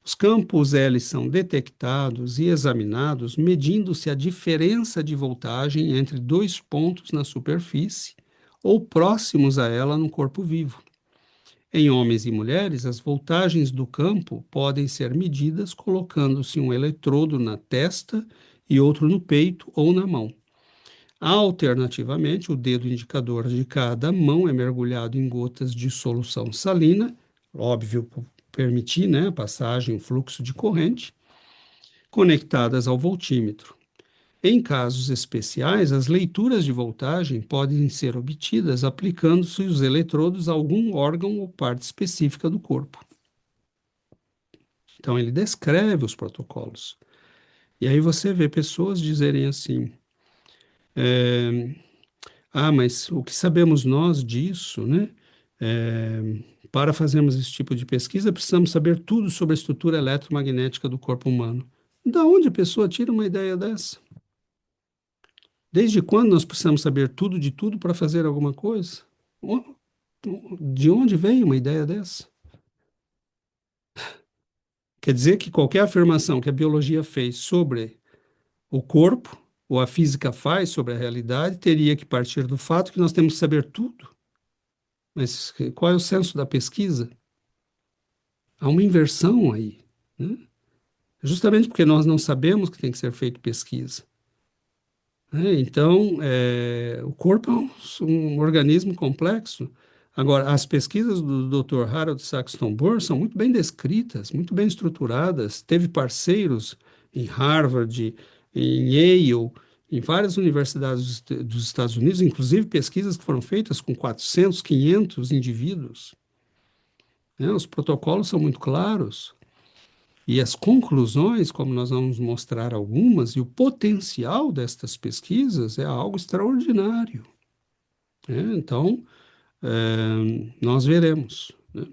Os campos L são detectados e examinados medindo-se a diferença de voltagem entre dois pontos na superfície ou próximos a ela no corpo vivo. Em homens e mulheres, as voltagens do campo podem ser medidas colocando-se um eletrodo na testa e outro no peito ou na mão. Alternativamente, o dedo indicador de cada mão é mergulhado em gotas de solução salina, óbvio, por permitir, né, a passagem, o fluxo de corrente, conectadas ao voltímetro. Em casos especiais, as leituras de voltagem podem ser obtidas aplicando-se os eletrodos a algum órgão ou parte específica do corpo. Então, ele descreve os protocolos. E aí você vê pessoas dizerem assim: mas o que sabemos nós disso, né? É, para fazermos esse tipo de pesquisa, precisamos saber tudo sobre a estrutura eletromagnética do corpo humano. Da onde a pessoa tira uma ideia dessa? Desde quando nós precisamos saber tudo de tudo para fazer alguma coisa? De onde vem uma ideia dessa? Quer dizer que qualquer afirmação que a biologia fez sobre o corpo, ou a física faz sobre a realidade, teria que partir do fato que nós temos que saber tudo. Mas qual é o senso da pesquisa? Há uma inversão aí, né? Justamente porque nós não sabemos que tem que ser feito pesquisa, né? Então, o corpo é um organismo complexo. Agora, as pesquisas do Dr. Harold Saxton Burr são muito bem descritas, muito bem estruturadas. Teve parceiros em Harvard, em Yale, em várias universidades dos Estados Unidos, inclusive pesquisas que foram feitas com 400, 500 indivíduos, né? Os protocolos são muito claros. E as conclusões, como nós vamos mostrar algumas, e o potencial destas pesquisas é algo extraordinário, né? Então, nós veremos, né?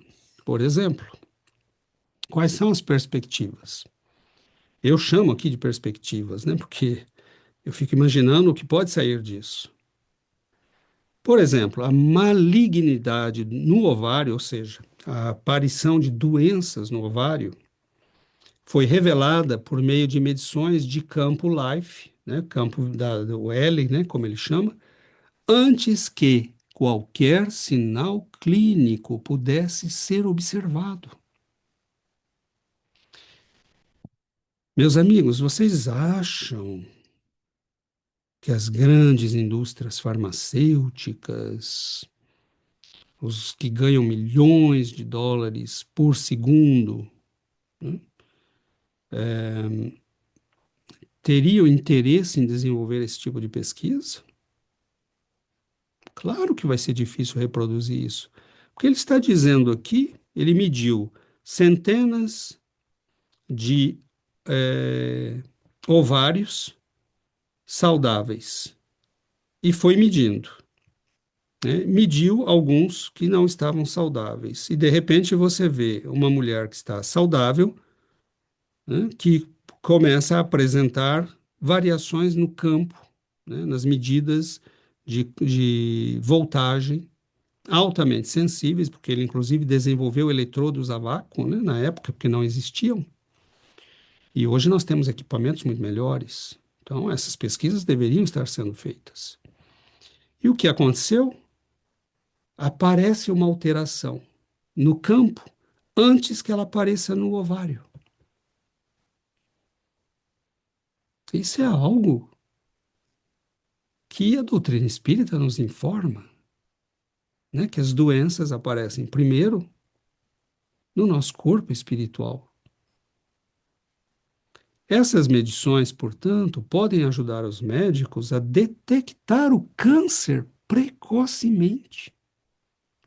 Por exemplo, quais são as perspectivas? Eu chamo aqui de perspectivas, né? Porque eu fico imaginando o que pode sair disso. Por exemplo, a malignidade no ovário, ou seja, a aparição de doenças no ovário, foi revelada por meio de medições de campo LIFE, né, campo do L, né, como ele chama, antes que qualquer sinal clínico pudesse ser observado. Meus amigos, vocês acham que as grandes indústrias farmacêuticas, os que ganham milhões de dólares por segundo, né, teriam interesse em desenvolver esse tipo de pesquisa? Claro que vai ser difícil reproduzir isso. Porque ele está dizendo aqui, ele mediu centenas de ovários saudáveis e foi medindo, né? Mediu alguns que não estavam saudáveis. E de repente você vê uma mulher que está saudável, né, que começa a apresentar variações no campo, né, nas medidas de voltagem altamente sensíveis, porque ele inclusive desenvolveu eletrodos a vácuo, né, na época, porque não existiam. E hoje nós temos equipamentos muito melhores. Então, essas pesquisas deveriam estar sendo feitas. E o que aconteceu? Aparece uma alteração no campo antes que ela apareça no ovário. Isso é algo que a doutrina espírita nos informa, né, que as doenças aparecem primeiro no nosso corpo espiritual. Essas medições, portanto, podem ajudar os médicos a detectar o câncer precocemente,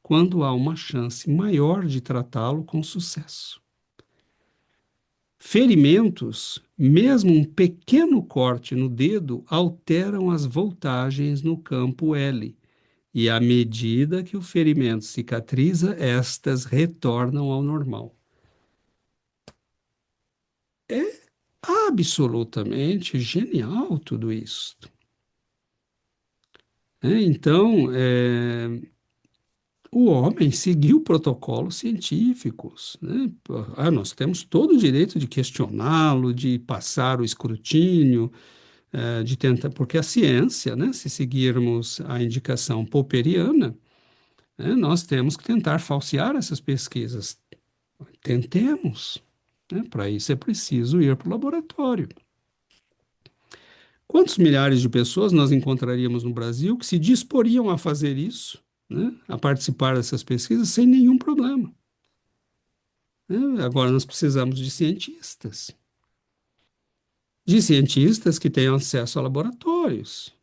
quando há uma chance maior de tratá-lo com sucesso. Ferimentos, mesmo um pequeno corte no dedo, alteram as voltagens no campo L, e à medida que o ferimento cicatriza, estas retornam ao normal. É absolutamente genial tudo isso. Então, o homem seguiu protocolos científicos, né? Nós temos todo o direito de questioná-lo, de passar o escrutínio, de tentar, porque a ciência, né, se seguirmos a indicação popperiana, né, nós temos que tentar falsear essas pesquisas. Tentemos, né? Para isso é preciso ir para o laboratório. Quantos milhares de pessoas nós encontraríamos no Brasil que se disporiam a fazer isso, né, a participar dessas pesquisas sem nenhum problema? Né? Agora nós precisamos de cientistas que tenham acesso a laboratórios,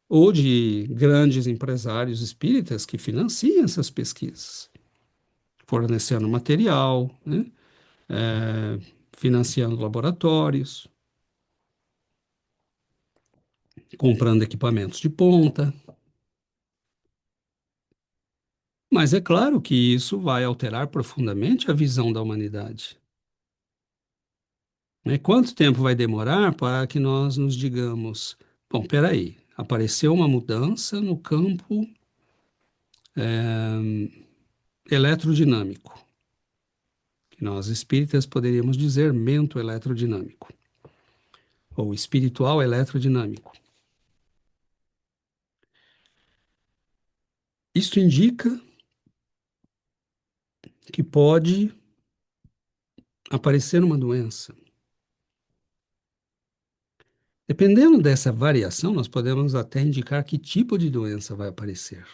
ou de grandes empresários espíritas que financiem essas pesquisas, fornecendo material, né, financiando laboratórios, comprando equipamentos de ponta. Mas é claro que isso vai alterar profundamente a visão da humanidade. Né? Quanto tempo vai demorar para que nós nos digamos, bom, peraí, apareceu uma mudança no campo eletrodinâmico, que nós espíritas poderíamos dizer mento eletrodinâmico, ou espiritual eletrodinâmico. Isto indica que pode aparecer uma doença. Dependendo dessa variação, nós podemos até indicar que tipo de doença vai aparecer.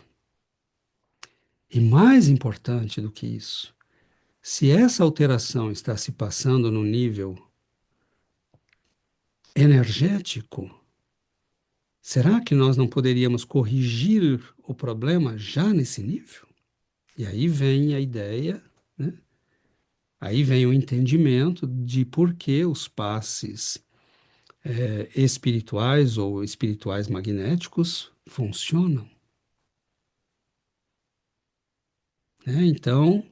E mais importante do que isso, se essa alteração está se passando no nível energético, será que nós não poderíamos corrigir o problema já nesse nível? E aí vem a ideia, né? Aí vem o entendimento de por que os passes espirituais ou espirituais magnéticos funcionam, né? Então,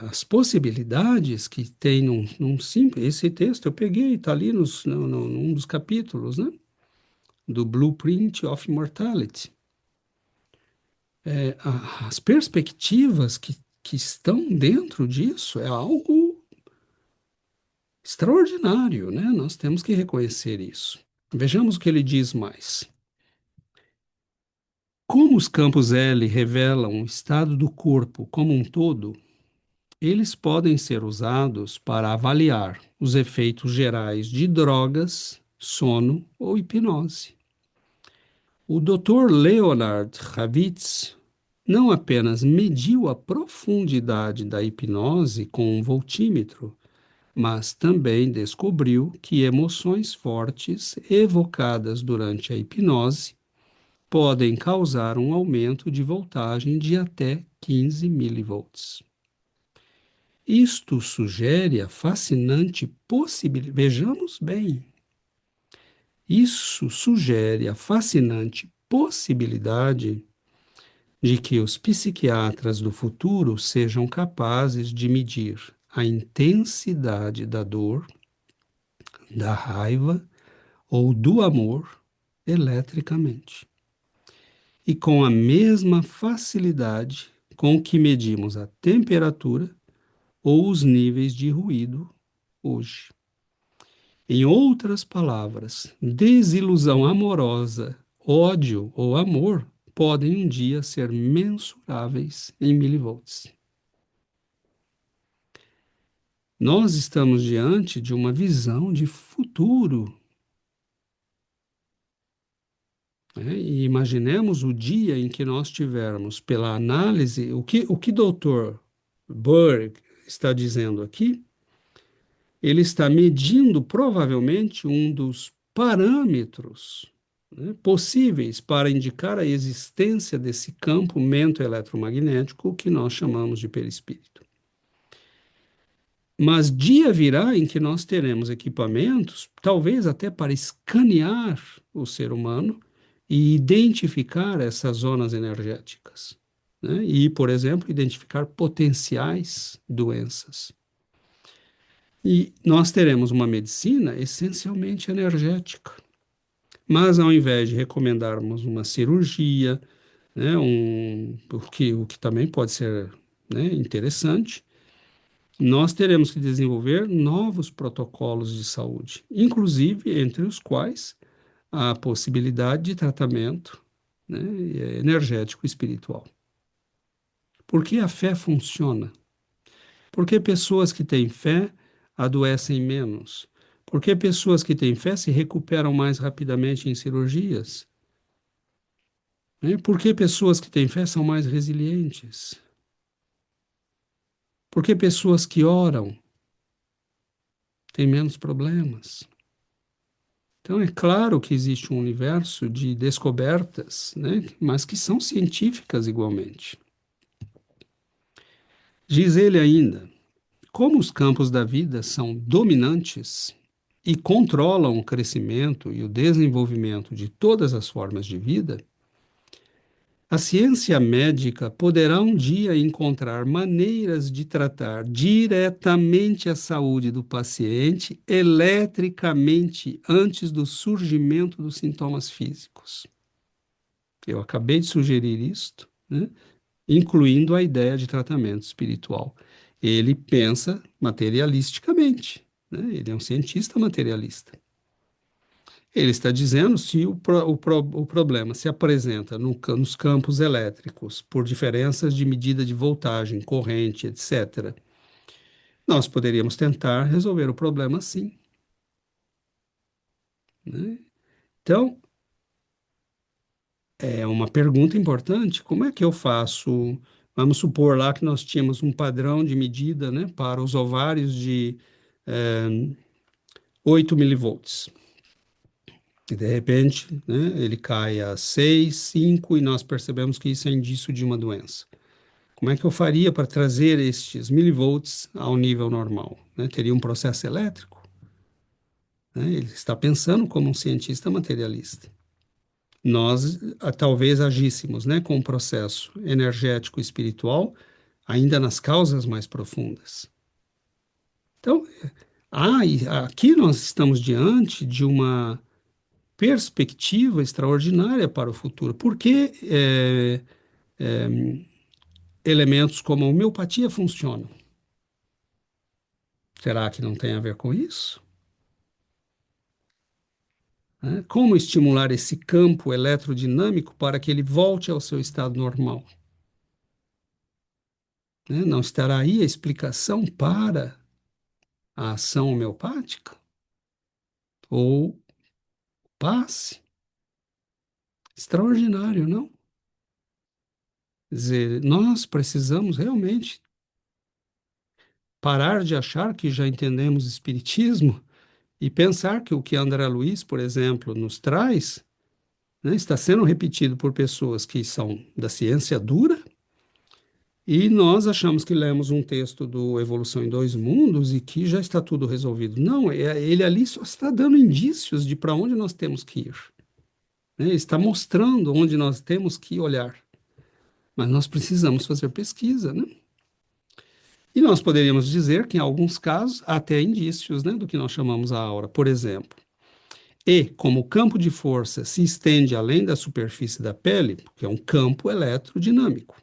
as possibilidades que tem num simples... Esse texto eu peguei, está ali num dos capítulos, né? Do Blueprint of Immortality. As perspectivas que estão dentro disso é algo extraordinário, né? Nós temos que reconhecer isso. Vejamos o que ele diz mais. Como os campos L revelam o estado do corpo como um todo, eles podem ser usados para avaliar os efeitos gerais de drogas, sono ou hipnose. O Dr. Leonard Ravitz não apenas mediu a profundidade da hipnose com um voltímetro, mas também descobriu que emoções fortes evocadas durante a hipnose podem causar um aumento de voltagem de até 15 milivolts. Isto sugere a fascinante possibilidade. Vejamos bem, isso sugere a fascinante possibilidade de que os psiquiatras do futuro sejam capazes de medir a intensidade da dor, da raiva ou do amor eletricamente. E com a mesma facilidade com que medimos a temperatura ou os níveis de ruído hoje. Em outras palavras, desilusão amorosa, ódio ou amor podem um dia ser mensuráveis em milivolts. Nós estamos diante de uma visão de futuro, né? E imaginemos o dia em que nós tivermos, pela análise, o que Dr. Berg está dizendo aqui, ele está medindo provavelmente um dos parâmetros, né, possíveis para indicar a existência desse campo mento-eletromagnético que nós chamamos de perispírito. Mas dia virá em que nós teremos equipamentos, talvez até para escanear o ser humano e identificar essas zonas energéticas, né? E, por exemplo, identificar potenciais doenças. E nós teremos uma medicina essencialmente energética. Mas ao invés de recomendarmos uma cirurgia, né, o que também pode ser, né, interessante, nós teremos que desenvolver novos protocolos de saúde, inclusive entre os quais a possibilidade de tratamento, né, energético espiritual. Por que a fé funciona? Por que pessoas que têm fé adoecem menos? Por que pessoas que têm fé se recuperam mais rapidamente em cirurgias? Né? Por que pessoas que têm fé são mais resilientes? Por que pessoas que oram têm menos problemas? Então, é claro que existe um universo de descobertas, né, mas que são científicas igualmente. Diz ele ainda: como os campos da vida são dominantes e controlam o crescimento e o desenvolvimento de todas as formas de vida, a ciência médica poderá um dia encontrar maneiras de tratar diretamente a saúde do paciente eletricamente antes do surgimento dos sintomas físicos. Eu acabei de sugerir isto, né? Incluindo a ideia de tratamento espiritual. Ele pensa materialisticamente, né? Ele é um cientista materialista. Ele está dizendo se o problema se apresenta nos campos elétricos por diferenças de medida de voltagem, corrente, etc. Nós poderíamos tentar resolver o problema assim, né? Então, é uma pergunta importante. Como é que eu faço? Vamos supor lá que nós tínhamos um padrão de medida, né, para os ovários de 8 milivolts. E de repente, né, ele cai a 6, 5 e nós percebemos que isso é indício de uma doença. Como é que eu faria para trazer estes milivolts ao nível normal? Né? Teria um processo elétrico? Né? Ele está pensando como um cientista materialista. Nós talvez agíssemos, né, com um processo energético e espiritual ainda nas causas mais profundas. Então, aqui nós estamos diante de uma perspectiva extraordinária para o futuro. Por que elementos como a homeopatia funcionam? Será que não tem a ver com isso? né? Como estimular esse campo eletrodinâmico para que ele volte ao seu estado normal? Né? Não estará aí a explicação para a ação homeopática? Ou passe? Extraordinário, não? Quer dizer, nós precisamos realmente parar de achar que já entendemos Espiritismo e pensar que o que André Luiz, por exemplo, nos traz, né, está sendo repetido por pessoas que são da ciência dura, e nós achamos que lemos um texto do Evolução em Dois Mundos e que já está tudo resolvido. Não, ele ali só está dando indícios de para onde nós temos que ir, né? Está mostrando onde nós temos que olhar. Mas nós precisamos fazer pesquisa, né? E nós poderíamos dizer que, em alguns casos, há até indícios, né, do que nós chamamos a aura. Por exemplo, como o campo de força se estende além da superfície da pele, porque é um campo eletrodinâmico.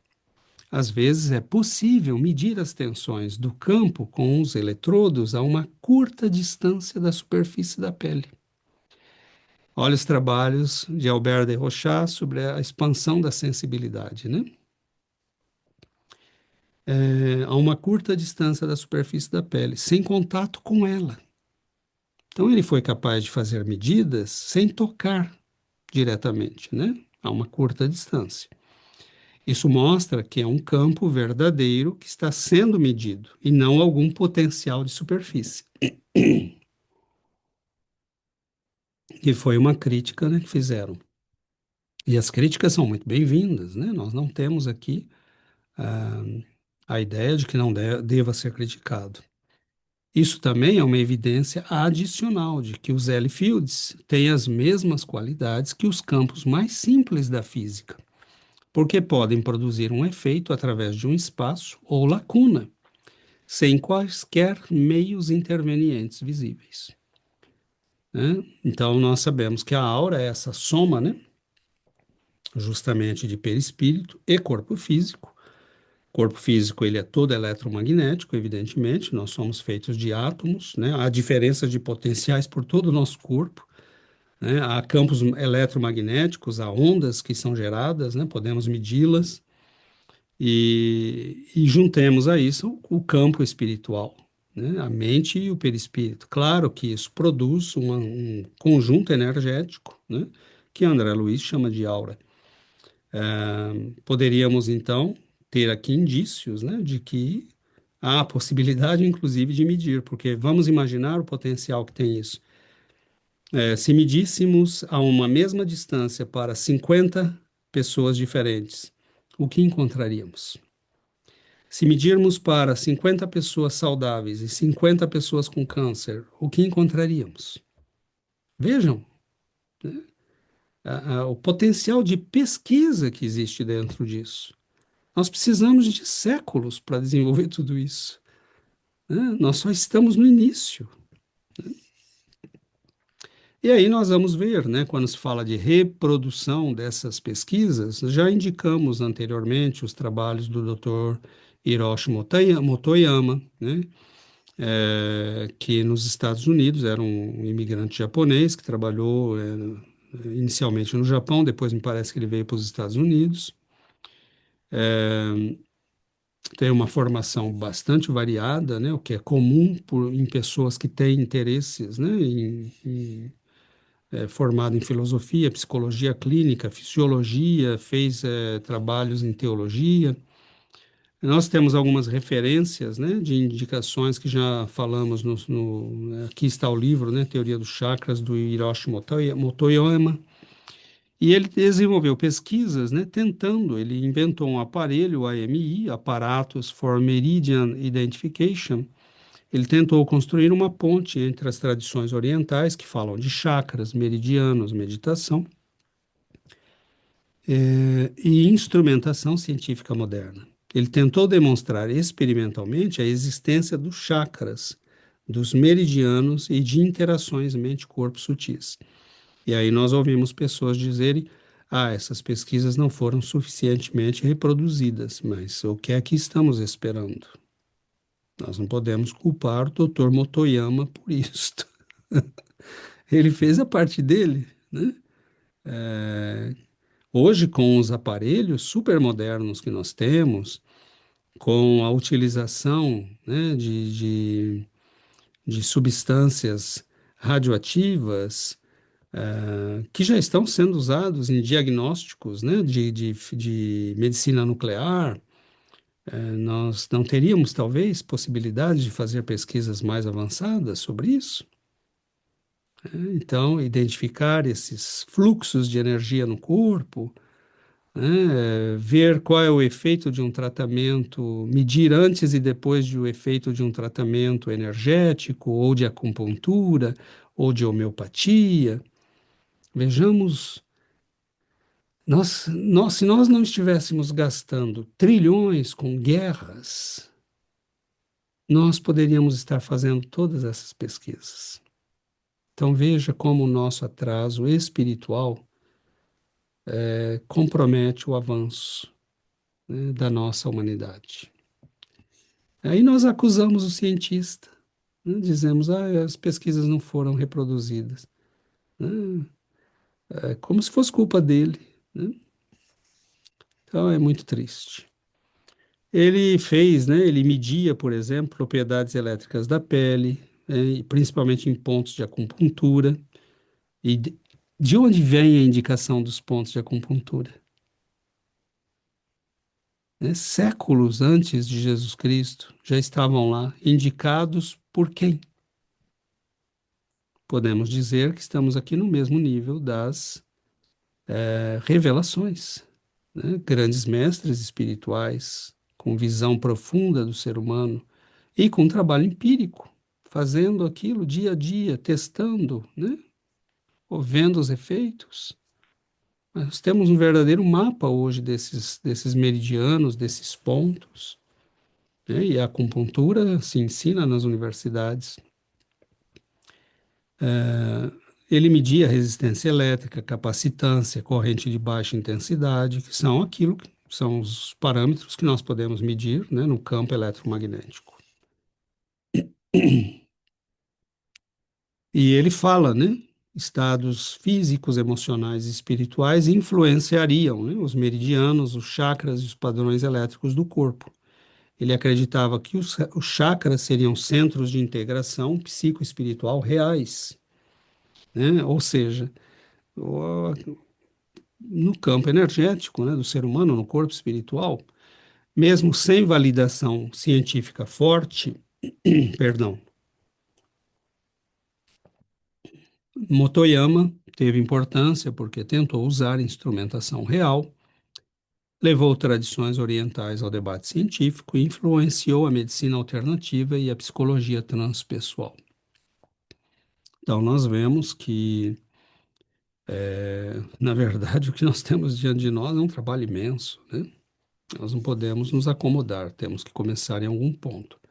Às vezes é possível medir as tensões do campo com os eletrodos a uma curta distância da superfície da pele. Olha os trabalhos de Albert de Rochat sobre a expansão da sensibilidade, né? A uma curta distância da superfície da pele, sem contato com ela. Então ele foi capaz de fazer medidas sem tocar diretamente, né? A uma curta distância. Isso mostra que é um campo verdadeiro que está sendo medido e não algum potencial de superfície. E foi uma crítica, né, que fizeram. E as críticas são muito bem-vindas, né? Nós não temos aqui ah, a ideia de que não deva ser criticado. Isso também é uma evidência adicional de que os L-fields têm as mesmas qualidades que os campos mais simples da física, porque podem produzir um efeito através de um espaço ou lacuna, sem quaisquer meios intervenientes visíveis, né? Então, nós sabemos que a aura é essa soma, né, justamente de perispírito e corpo físico. Corpo físico, ele é todo eletromagnético, evidentemente, nós somos feitos de átomos, né? Há diferenças de potenciais por todo o nosso corpo, né? Há campos eletromagnéticos, há ondas que são geradas, né? Podemos medi-las e juntemos a isso o campo espiritual, né? A mente e o perispírito. Claro que isso produz um conjunto energético, né, que André Luiz chama de aura. Poderíamos, então, ter aqui indícios, né, de que há a possibilidade, inclusive, de medir, porque vamos imaginar o potencial que tem isso. Se medíssemos a uma mesma distância para 50 pessoas diferentes, o que encontraríamos? Se medirmos para 50 pessoas saudáveis e 50 pessoas com câncer, o que encontraríamos? Vejam, o potencial de pesquisa que existe dentro disso. Nós precisamos de séculos para desenvolver tudo isso, né? Nós só estamos no início. E aí nós vamos ver, né, quando se fala de reprodução dessas pesquisas, já indicamos anteriormente os trabalhos do Dr. Hiroshi Motoyama, né, que nos Estados Unidos era um imigrante japonês que trabalhou inicialmente no Japão, depois me parece que ele veio para os Estados Unidos. Tem uma formação bastante variada, né, o que é comum em pessoas que têm interesses, né, formado em filosofia, psicologia clínica, fisiologia, fez trabalhos em teologia. Nós temos algumas referências, né, de indicações que já falamos aqui está o livro, né, Teoria dos Chakras, do Hiroshi Motoyama, e ele desenvolveu pesquisas, né, ele inventou um aparelho, o AMI, Apparatus for Meridian Identification. Ele tentou construir uma ponte entre as tradições orientais, que falam de chakras, meridianos, meditação, e instrumentação científica moderna. Ele tentou demonstrar experimentalmente a existência dos chakras, dos meridianos e de interações mente-corpo sutis. E aí nós ouvimos pessoas dizerem: essas pesquisas não foram suficientemente reproduzidas, mas o que é que estamos esperando? Nós não podemos culpar o Dr. Motoyama por isso. Ele fez a parte dele, né? Hoje, com os aparelhos super modernos que nós temos, com a utilização, né, de substâncias radioativas, que já estão sendo usados em diagnósticos, né, de medicina nuclear, nós não teríamos, talvez, possibilidade de fazer pesquisas mais avançadas sobre isso, né? Então, identificar esses fluxos de energia no corpo, né, ver qual é o efeito de um tratamento, medir antes e depois do efeito de um tratamento energético, ou de acupuntura, ou de homeopatia. Vejamos, se nós não estivéssemos gastando trilhões com guerras, nós poderíamos estar fazendo todas essas pesquisas. Então veja como o nosso atraso espiritual compromete o avanço, né, da nossa humanidade. Aí nós acusamos o cientista, né, dizemos, as pesquisas não foram reproduzidas, né, como se fosse culpa dele, né? Então é muito triste. Ele fez, né, ele media, por exemplo, propriedades elétricas da pele, e principalmente em pontos de acupuntura. E de onde vem a indicação dos pontos de acupuntura? Né? Séculos antes de Jesus Cristo já estavam lá, indicados por quem? Podemos dizer que estamos aqui no mesmo nível das revelações, né? Grandes mestres espirituais com visão profunda do ser humano e com trabalho empírico, fazendo aquilo dia a dia, testando, né? Ou vendo os efeitos. Nós temos um verdadeiro mapa hoje desses meridianos, desses pontos, né? E a acupuntura se ensina nas universidades. Ele media resistência elétrica, capacitância, corrente de baixa intensidade, que são aquilo que são os parâmetros que nós podemos medir, né, no campo eletromagnético. E ele fala, né, estados físicos, emocionais e espirituais influenciariam, né, os meridianos, os chakras e os padrões elétricos do corpo. Ele acreditava que os chakras seriam centros de integração psicoespiritual reais, né? Ou seja, no campo energético, né, do ser humano, no corpo espiritual, mesmo sem validação científica forte, perdão, Motoyama teve importância porque tentou usar instrumentação real, levou tradições orientais ao debate científico e influenciou a medicina alternativa e a psicologia transpessoal. Então, nós vemos que, na verdade, o que nós temos diante de nós é um trabalho imenso, né? Nós não podemos nos acomodar, temos que começar em algum ponto.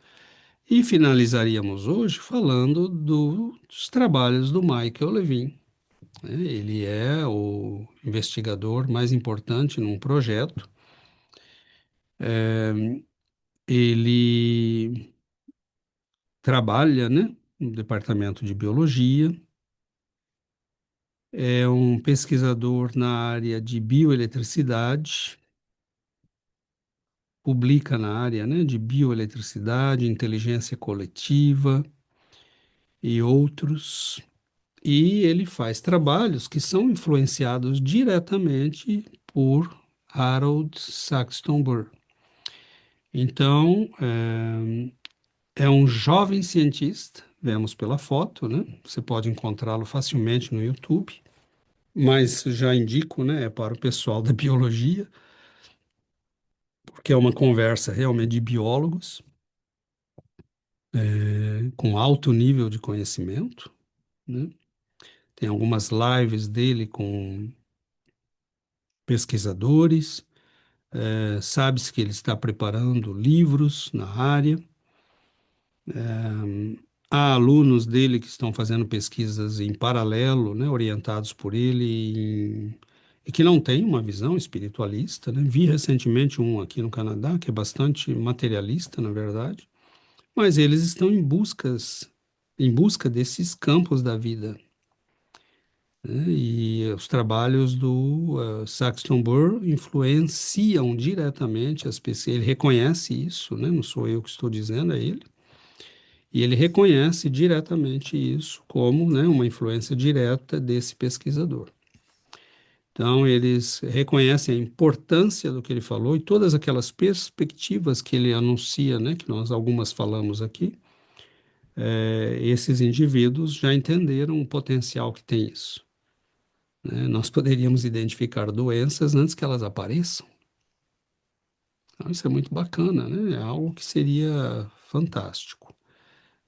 E finalizaríamos hoje falando dos trabalhos do Michael Levine, né? Ele é o investigador mais importante num projeto. Ele trabalha, né, no departamento de biologia, é um pesquisador na área de bioeletricidade, publica na área, né, de bioeletricidade, inteligência coletiva e outros. E ele faz trabalhos que são influenciados diretamente por Harold Saxton Burr. Então, é um jovem cientista, vemos pela foto, né? Você pode encontrá-lo facilmente no YouTube, mas já indico, né, é para o pessoal da biologia, porque é uma conversa realmente de biólogos, com alto nível de conhecimento, né? Tem algumas lives dele com pesquisadores. Sabe-se que ele está preparando livros na área. Há alunos dele que estão fazendo pesquisas em paralelo, né, orientados por ele, e que não têm uma visão espiritualista, né? Vi recentemente um aqui no Canadá, que é bastante materialista, na verdade, mas eles estão em busca desses campos da vida. né? E os trabalhos do Saxton Burr influenciam diretamente as pessoas. Ele reconhece isso, né? Não sou eu que estou dizendo, é ele. E ele reconhece diretamente isso como, né, uma influência direta desse pesquisador. Então, eles reconhecem a importância do que ele falou e todas aquelas perspectivas que ele anuncia, né, que nós algumas falamos aqui, esses indivíduos já entenderam o potencial que tem isso, né? Nós poderíamos identificar doenças antes que elas apareçam. Então, isso é muito bacana, né? É algo que seria fantástico.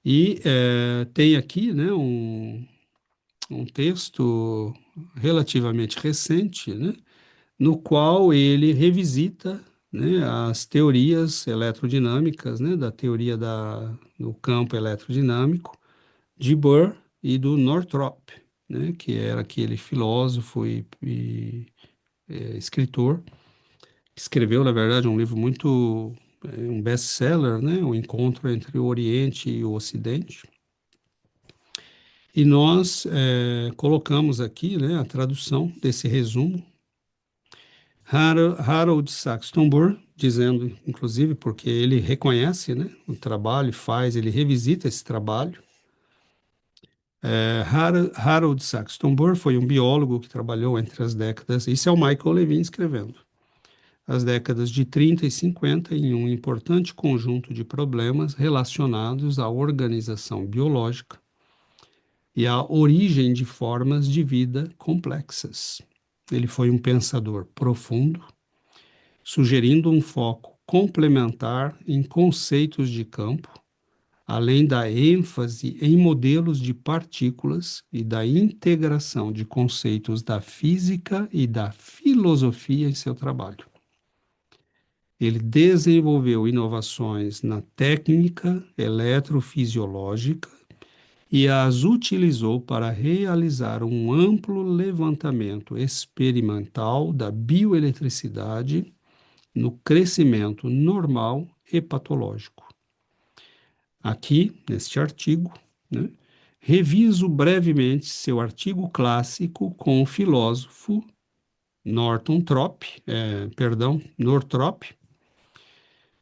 E tem aqui, né, um texto relativamente recente, né, no qual ele revisita, né, as teorias eletrodinâmicas, né, da teoria do campo eletrodinâmico de Bohr e do Northrop, né, que era aquele filósofo e escritor que escreveu, na verdade, um livro muito um best-seller, né, o encontro entre o Oriente e o Ocidente. E nós colocamos aqui, né, a tradução desse resumo. Harold Saxton Burr, dizendo, inclusive, porque ele reconhece, né, o trabalho, ele revisita esse trabalho. Harold Saxton Burr foi um biólogo que trabalhou entre as décadas, isso é o Michael Levine escrevendo, as décadas de 30 e 50 em um importante conjunto de problemas relacionados à organização biológica e à origem de formas de vida complexas. Ele foi um pensador profundo, sugerindo um foco complementar em conceitos de campo, além da ênfase em modelos de partículas e da integração de conceitos da física e da filosofia em seu trabalho. Ele desenvolveu inovações na técnica eletrofisiológica e as utilizou para realizar um amplo levantamento experimental da bioeletricidade no crescimento normal e patológico. Aqui, neste artigo, né, reviso brevemente seu artigo clássico com o filósofo Northrop,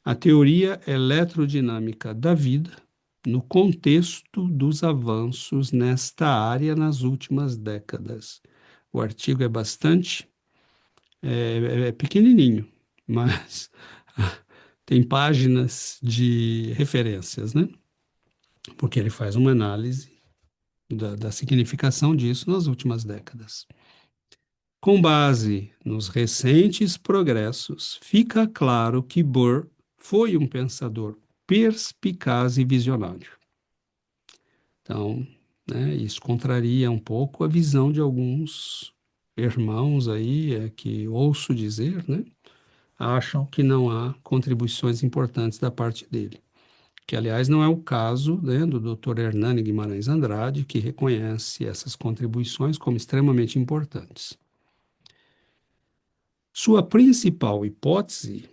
a teoria eletrodinâmica da vida no contexto dos avanços nesta área nas últimas décadas. O artigo é bastante pequenininho, mas tem páginas de referências, né? Porque ele faz uma análise da significação disso nas últimas décadas. Com base nos recentes progressos, fica claro que Bohr foi um pensador perspicaz e visionário. Então, né, isso contraria um pouco a visão de alguns irmãos aí, que ouço dizer, né, acham que não há contribuições importantes da parte dele. Que, aliás, não é o caso, né, do Dr. Hernani Guimarães Andrade, que reconhece essas contribuições como extremamente importantes. Sua principal hipótese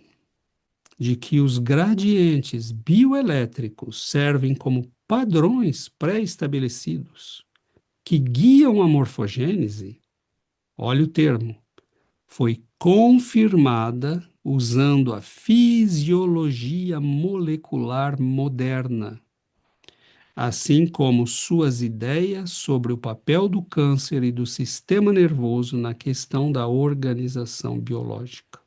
de que os gradientes bioelétricos servem como padrões pré-estabelecidos que guiam a morfogênese, olha o termo, foi confirmada usando a fisiologia molecular moderna, assim como suas ideias sobre o papel do câncer e do sistema nervoso na questão da organização biológica.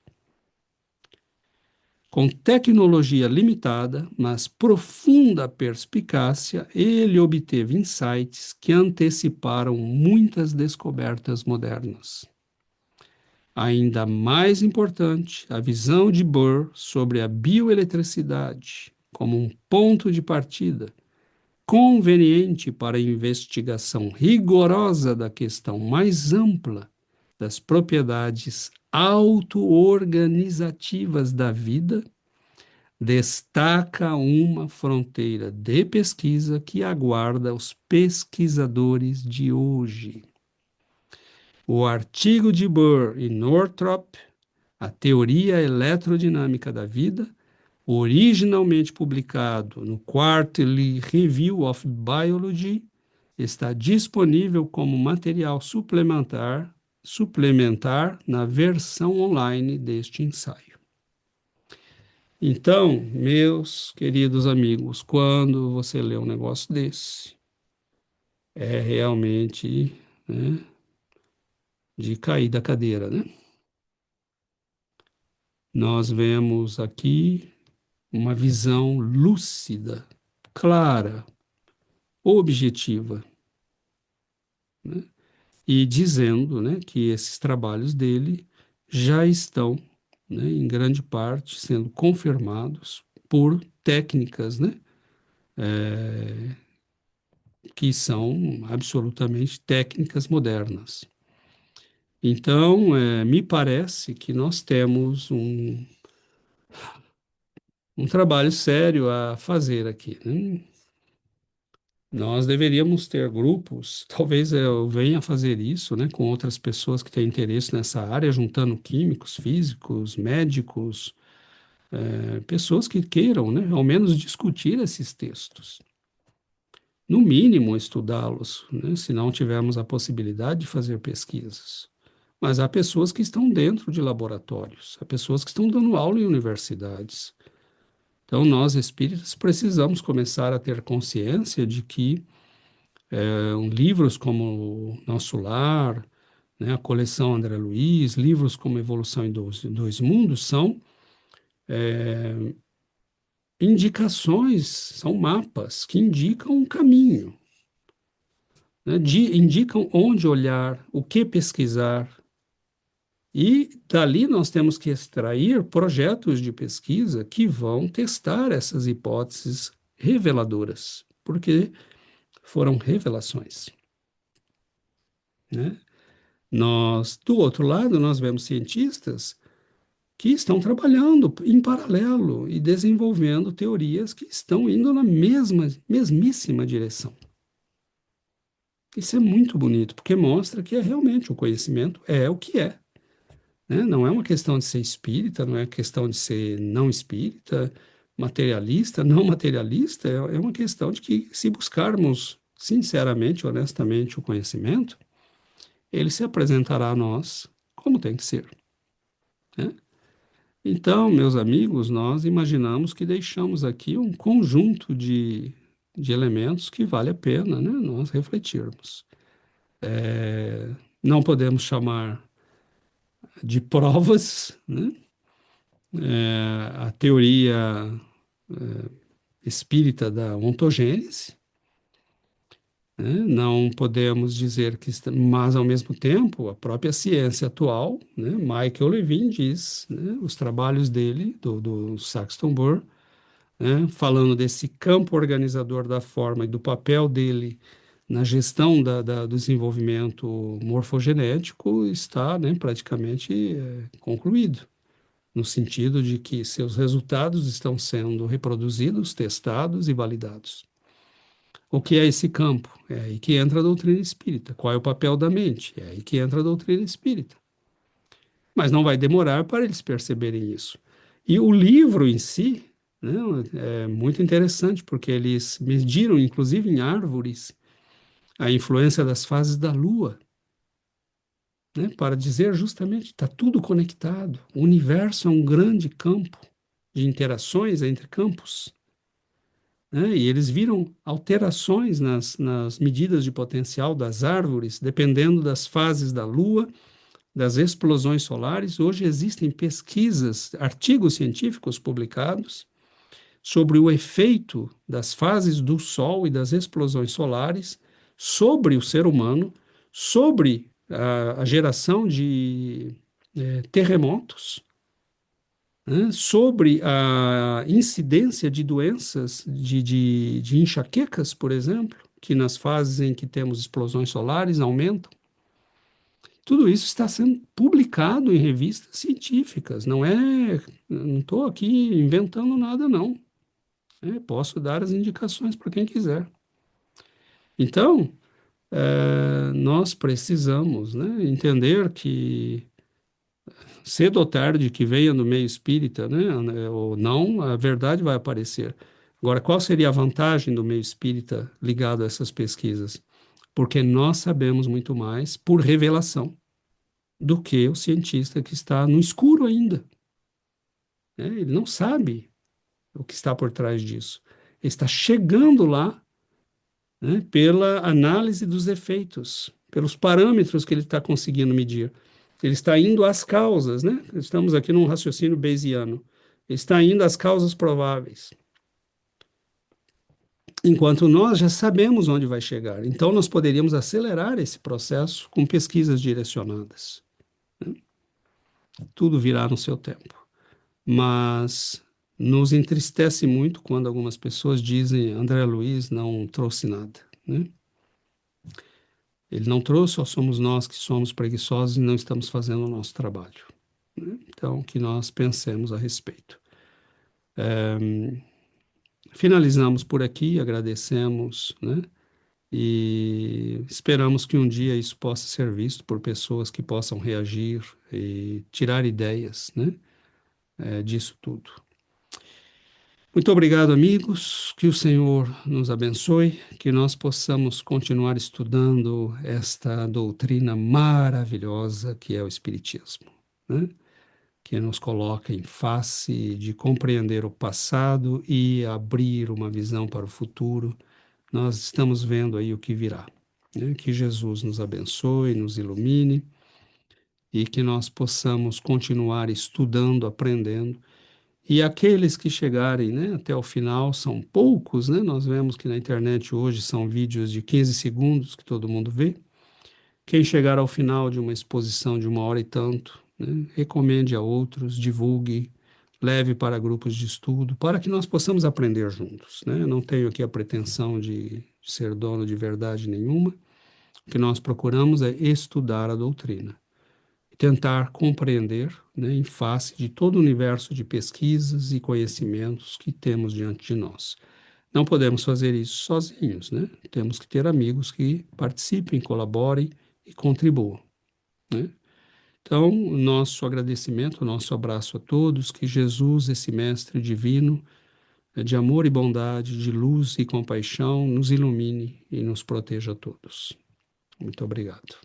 Com tecnologia limitada, mas profunda perspicácia, ele obteve insights que anteciparam muitas descobertas modernas. Ainda mais importante, a visão de Bohr sobre a bioeletricidade como um ponto de partida conveniente para a investigação rigorosa da questão mais ampla das propriedades auto-organizativas da vida, destaca uma fronteira de pesquisa que aguarda os pesquisadores de hoje. O artigo de Bohr e Northrop, A Teoria Eletrodinâmica da Vida, originalmente publicado no Quarterly Review of Biology, está disponível como material suplementar na versão online deste ensaio. Então, meus queridos amigos, quando você lê um negócio desse, é realmente, né, de cair da cadeira, né? Nós vemos aqui uma visão lúcida, clara, objetiva, né? E dizendo, né, que esses trabalhos dele já estão, né, em grande parte, sendo confirmados por técnicas, né, que são absolutamente técnicas modernas. Então, me parece que nós temos um trabalho sério a fazer aqui, né? Nós deveríamos ter grupos, talvez eu venha fazer isso, né, com outras pessoas que têm interesse nessa área, juntando químicos, físicos, médicos, pessoas que queiram, né, ao menos discutir esses textos. No mínimo, estudá-los, né, se não tivermos a possibilidade de fazer pesquisas. Mas há pessoas que estão dentro de laboratórios, há pessoas que estão dando aula em universidades. Então, nós espíritas precisamos começar a ter consciência de que livros como Nosso Lar, né, a coleção André Luiz, livros como Evolução em Dois Mundos são indicações, são mapas que indicam um caminho, né, indicam onde olhar, o que pesquisar. E dali nós temos que extrair projetos de pesquisa que vão testar essas hipóteses reveladoras, porque foram revelações, né? Do outro lado, nós vemos cientistas que estão trabalhando em paralelo e desenvolvendo teorias que estão indo na mesmíssima direção. Isso é muito bonito, porque mostra que realmente o conhecimento é o que é, né? Não é uma questão de ser espírita, não é questão de ser não espírita, materialista, não materialista, é uma questão de que se buscarmos sinceramente, honestamente o conhecimento, ele se apresentará a nós como tem que ser, né? Então, meus amigos, nós imaginamos que deixamos aqui um conjunto de elementos que vale a pena, né, nós refletirmos. Não podemos chamar de provas, né, a teoria espírita da ontogênese, né, não podemos dizer que, mas ao mesmo tempo, a própria ciência atual, né, Michael Levine diz, né, os trabalhos dele, do Saxton Burr, né, falando desse campo organizador da forma e do papel dele na gestão do desenvolvimento morfogenético, está, né, praticamente concluído, no sentido de que seus resultados estão sendo reproduzidos, testados e validados. O que é esse campo? É aí que entra a doutrina espírita. Qual é o papel da mente? É aí que entra a doutrina espírita. Mas não vai demorar para eles perceberem isso. E o livro em si, né, é muito interessante, porque eles mediram, inclusive em árvores, a influência das fases da Lua, né, para dizer justamente está tudo conectado. O universo é um grande campo de interações entre campos, né, e eles viram alterações nas medidas de potencial das árvores, dependendo das fases da Lua, das explosões solares. Hoje existem pesquisas, artigos científicos publicados sobre o efeito das fases do Sol e das explosões solares sobre o ser humano, sobre a geração de terremotos, né, sobre a incidência de doenças, de enxaquecas, por exemplo, que nas fases em que temos explosões solares aumentam. Tudo isso está sendo publicado em revistas científicas, não estou aqui inventando nada, não. Posso dar as indicações para quem quiser. Então, nós precisamos, né, entender que cedo ou tarde, que venha no meio espírita, né, ou não, a verdade vai aparecer. Agora, qual seria a vantagem do meio espírita ligado a essas pesquisas? porque nós sabemos muito mais por revelação do que o cientista que está no escuro ainda, né? Ele não sabe o que está por trás disso. Ele está chegando lá, né, pela análise dos efeitos, pelos parâmetros que ele está conseguindo medir. Ele está indo às causas, né? Estamos aqui num raciocínio bayesiano. Ele está indo às causas prováveis. Enquanto nós já sabemos onde vai chegar. Então, nós poderíamos acelerar esse processo com pesquisas direcionadas. Tudo virá no seu tempo. Mas nos entristece muito quando algumas pessoas dizem André Luiz não trouxe nada, né? Ele não trouxe, ou somos nós que somos preguiçosos e não estamos fazendo o nosso trabalho, né? Então, que nós pensemos a respeito. Finalizamos por aqui, agradecemos, né? E esperamos que um dia isso possa ser visto por pessoas que possam reagir e tirar ideias, né, disso tudo. Muito obrigado, amigos. Que o Senhor nos abençoe, que nós possamos continuar estudando esta doutrina maravilhosa que é o Espiritismo, né? Que nos coloca em face de compreender o passado e abrir uma visão para o futuro. Nós estamos vendo aí o que virá, né? Que Jesus nos abençoe, nos ilumine e que nós possamos continuar estudando, aprendendo. E aqueles que chegarem, né, até o final são poucos, né? Nós vemos que na internet hoje são vídeos de 15 segundos que todo mundo vê. Quem chegar ao final de uma exposição de 1 hora e tanto, né, recomende a outros, divulgue, leve para grupos de estudo, para que nós possamos aprender juntos, né? Eu não tenho aqui a pretensão de ser dono de verdade nenhuma. O que nós procuramos é estudar a doutrina, tentar compreender, né, em face de todo o universo de pesquisas e conhecimentos que temos diante de nós. Não podemos fazer isso sozinhos, né? Temos que ter amigos que participem, colaborem e contribuam, né? Então, o nosso agradecimento, o nosso abraço a todos, que Jesus, esse Mestre divino, de amor e bondade, de luz e compaixão, nos ilumine e nos proteja a todos. Muito obrigado.